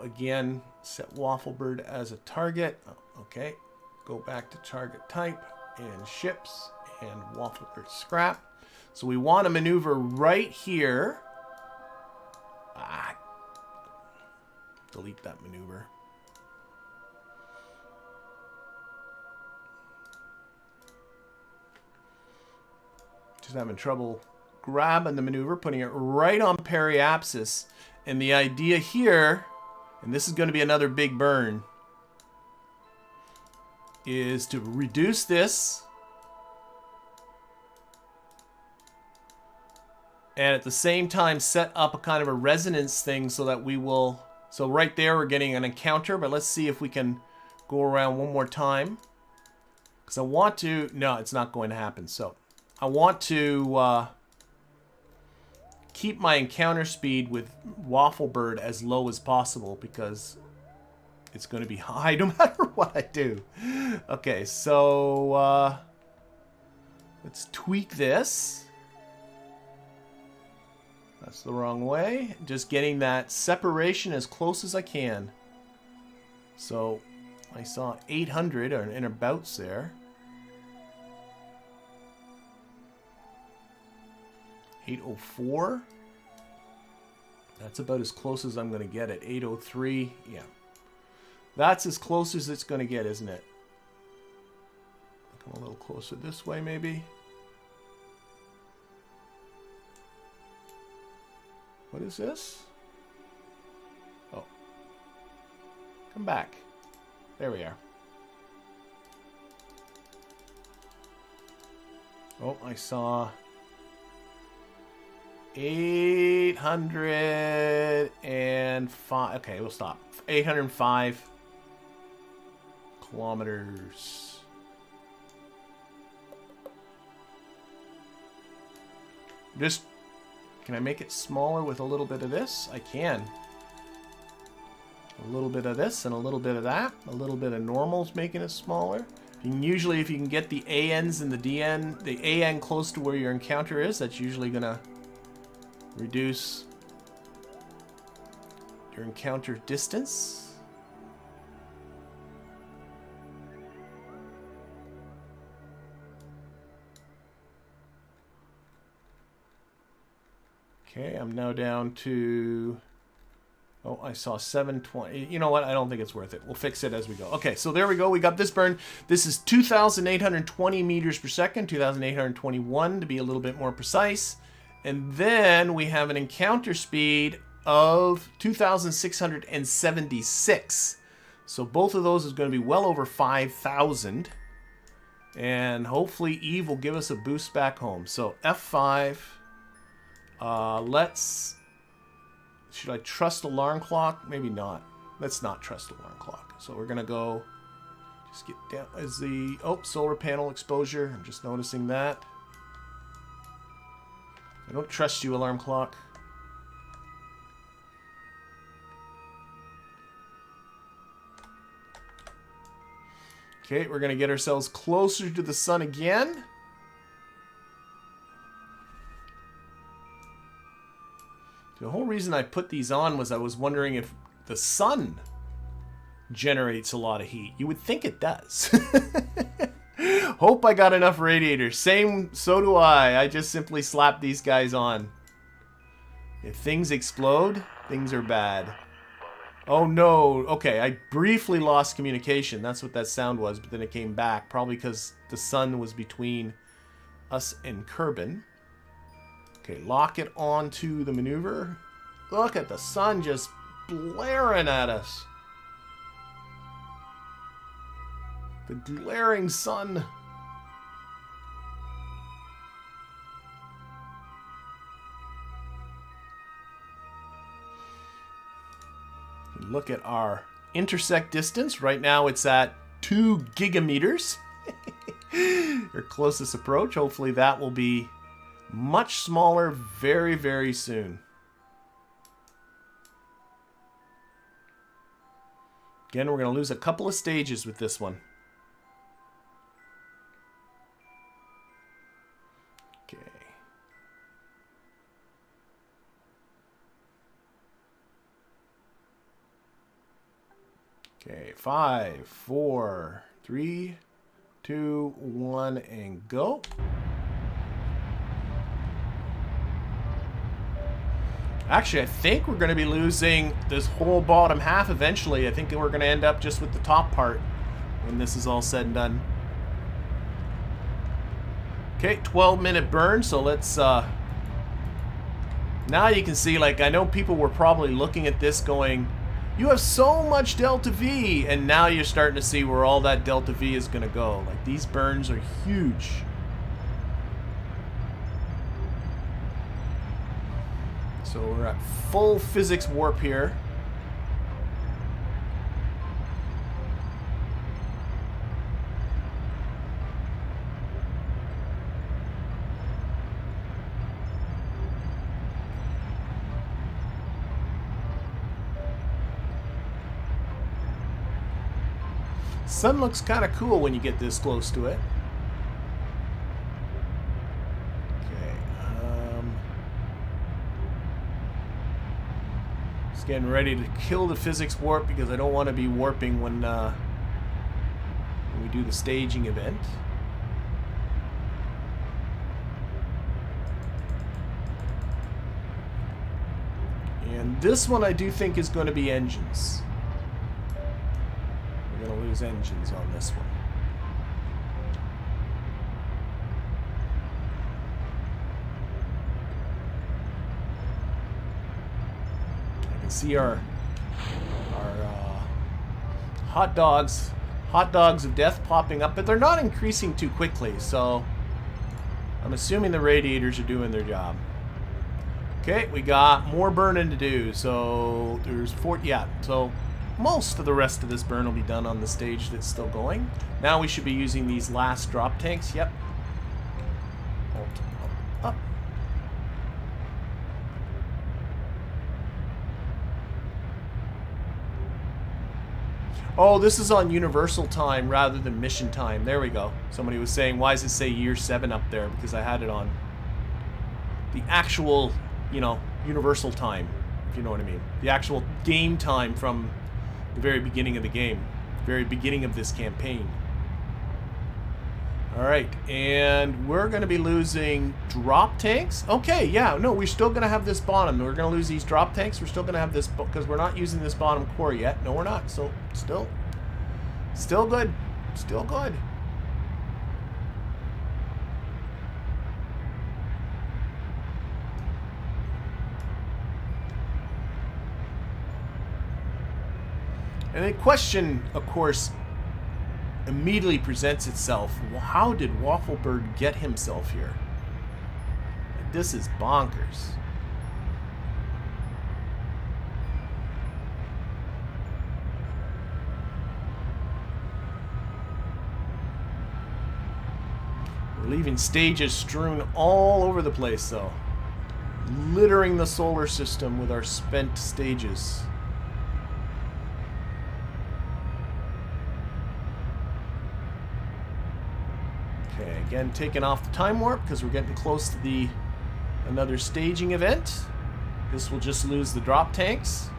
again, set Wafflebird as a target. Oh, okay, go back to target type and ships and Wafflebird scrap. So we want to maneuver right here. Delete that maneuver. Just having trouble grabbing the maneuver, putting it right on periapsis. And the idea here, and this is going to be another big burn, is to reduce this and at the same time set up a kind of a resonance thing so that we will... So right there we're getting an encounter, but let's see if we can go around one more time. Because I want to... No, it's not going to happen. So I want to keep my encounter speed with Wafflebird as low as possible because it's going to be high no matter what I do. Okay, so let's tweak this. That's the wrong way. Just getting that separation as close as I can. So I saw 800 or in abouts there. 804. That's about as close as I'm going to get it. 803. Yeah. That's as close as it's going to get, isn't it? Come a little closer this way, maybe. What is this? Oh. Come back. There we are. Oh, I saw 805. Okay, we'll stop. 805 kilometers. Just... Can I make it smaller with a little bit of this? I can. A little bit of this and a little bit of that. A little bit of normal's making it smaller. You can usually, if you can get the ANs and the DN, the AN close to where your encounter is, that's usually going to reduce your encounter distance. Okay, I'm now down to... Oh, I saw 720. You know what? I don't think it's worth it. We'll fix it as we go. Okay, so there we go. We got this burn. This is 2,820 meters per second, 2,821 to be a little bit more precise. And then we have an encounter speed of 2,676. So both of those is going to be well over 5,000. And hopefully Eve will give us a boost back home. So F5. Should I trust alarm clock? Maybe not. Let's not trust alarm clock. So we're gonna go, just get down, is the, oh, solar panel exposure. I'm just noticing that. I don't trust you, alarm clock. Okay, we're gonna get ourselves closer to the sun again. The whole reason I put these on was I was wondering if the sun generates a lot of heat. You would think it does. Hope I got enough radiators. Same, so do I. I just simply slap these guys on. If things explode, things are bad. Oh no. Okay, I briefly lost communication. That's what that sound was, but then it came back. Probably because the sun was between us and Kerbin. Okay, lock it onto the maneuver. Look at the sun just blaring at us. The glaring sun. Look at our intersect distance. Right now it's at 2 gigameters. Your closest approach. Hopefully that will be much smaller very, very soon. Again, we're going to lose a couple of stages with this one. Okay. Okay, 5, 4, 3, 2, 1, and go. Actually, I think we're going to be losing this whole bottom half eventually. I think we're going to end up just with the top part when this is all said and done. Okay, 12-minute burn, so let's... Now you can see, like, I know people were probably looking at this going, you have so much delta V, and now you're starting to see where all that delta V is going to go. Like, these burns are huge. So we're at full physics warp here. Sun looks kind of cool when you get this close to it. Getting ready to kill the physics warp because I don't want to be warping when we do the staging event. And this one I do think is going to be engines. We're going to lose engines on this one. See our hot dogs of death popping up, but they're not increasing too quickly, so I'm assuming the radiators are doing their job. Okay, we got more burning to do, so there's 4, yeah, so most of the rest of this burn will be done on the stage that's still going. Now we should be using these last drop tanks. Yep. Up. Oh, this is on universal time rather than mission time. There we go. Somebody was saying, why does it say year 7 up there? Because I had it on the actual, you know, universal time if you know what I mean. The actual game time from the very beginning of the game, very beginning of this campaign. All right, and we're going to be losing drop tanks. Okay, yeah, no, we're still going to have this bottom. We're going to lose these drop tanks. We're still going to have this because we're not using this bottom core yet. No, we're not. So still good. Still good. And the question, of course, immediately presents itself. Well, how did Wafflebird get himself here? This is bonkers. We're leaving stages strewn all over the place, though. Littering the solar system with our spent stages. Okay, again, taking off the time warp because we're getting close to another staging event. This will just lose the drop tanks.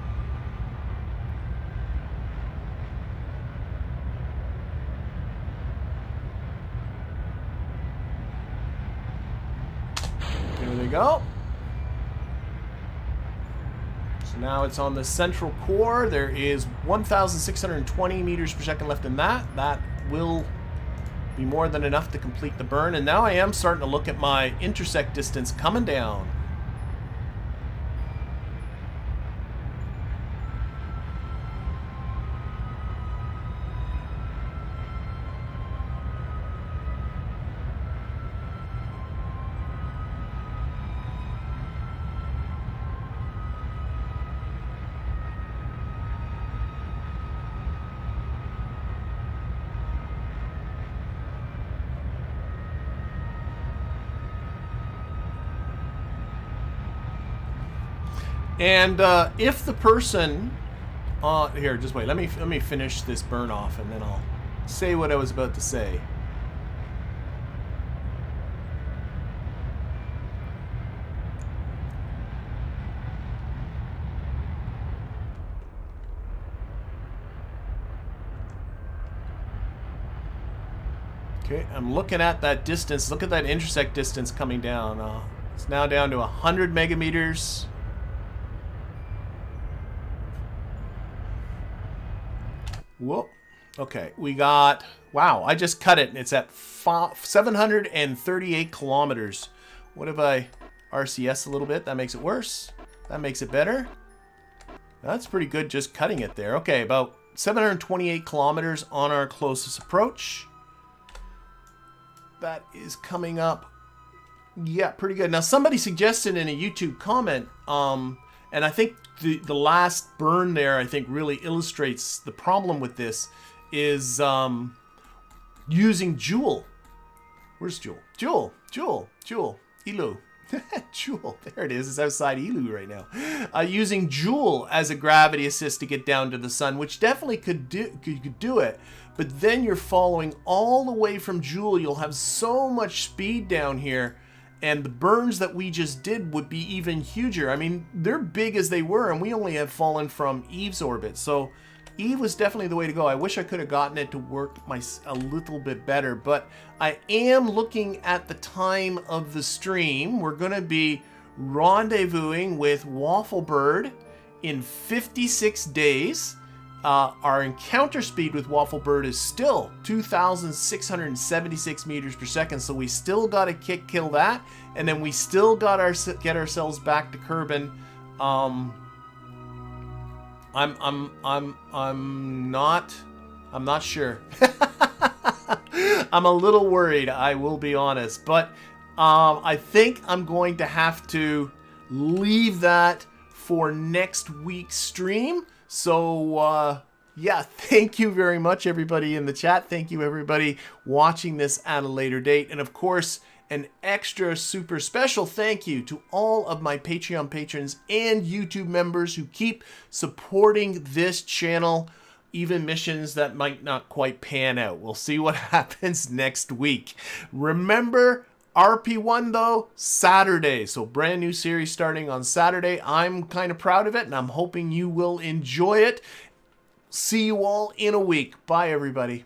There they go. So now it's on the central core. There is 1,620 meters per second left in that. That will be more than enough to complete the burn, and now I am starting to look at my intersect distance coming down. And if the person, here, just wait. Let me finish this burn off, and then I'll say what I was about to say. Okay, I'm looking at that distance. Look at that intersect distance coming down. It's now down to 100 megameters. Whoop. Okay, we got... Wow, I just cut it, and it's at 738 kilometers. What if I RCS a little bit? That makes it worse. That makes it better. That's pretty good just cutting it there. Okay, about 728 kilometers on our closest approach. That is coming up. Yeah, pretty good. Now, somebody suggested in a YouTube comment, and I think the last burn there, I think, really illustrates the problem with this, is using Joule. Where's Joule? Joule. Elu. Joule. There it is. It's outside Elu right now. Using Joule as a gravity assist to get down to the sun, which definitely could do it. But then you're following all the way from Joule. You'll have so much speed down here. And the burns that we just did would be even huger. I mean, they're big as they were, and we only have fallen from Eve's orbit. So Eve was definitely the way to go. I wish I could have gotten it to work a little bit better. But I am looking at the time of the stream. We're going to be rendezvousing with Wafflebird in 56 days. Our encounter speed with Wafflebird is still 2,676 meters per second, so we still got to kill that, and then we still got get ourselves back to Kerbin. I'm not sure. I'm a little worried, I will be honest, but I think I'm going to have to leave that for next week's stream. So, yeah, thank you very much, everybody in the chat. Thank you, everybody watching this at a later date. And, of course, an extra super special thank you to all of my Patreon patrons and YouTube members who keep supporting this channel, even missions that might not quite pan out. We'll see what happens next week. Remember, RP1 though, Saturday. So brand new series starting on Saturday. I'm kind of proud of it and I'm hoping you will enjoy it. See you all in a week. Bye everybody.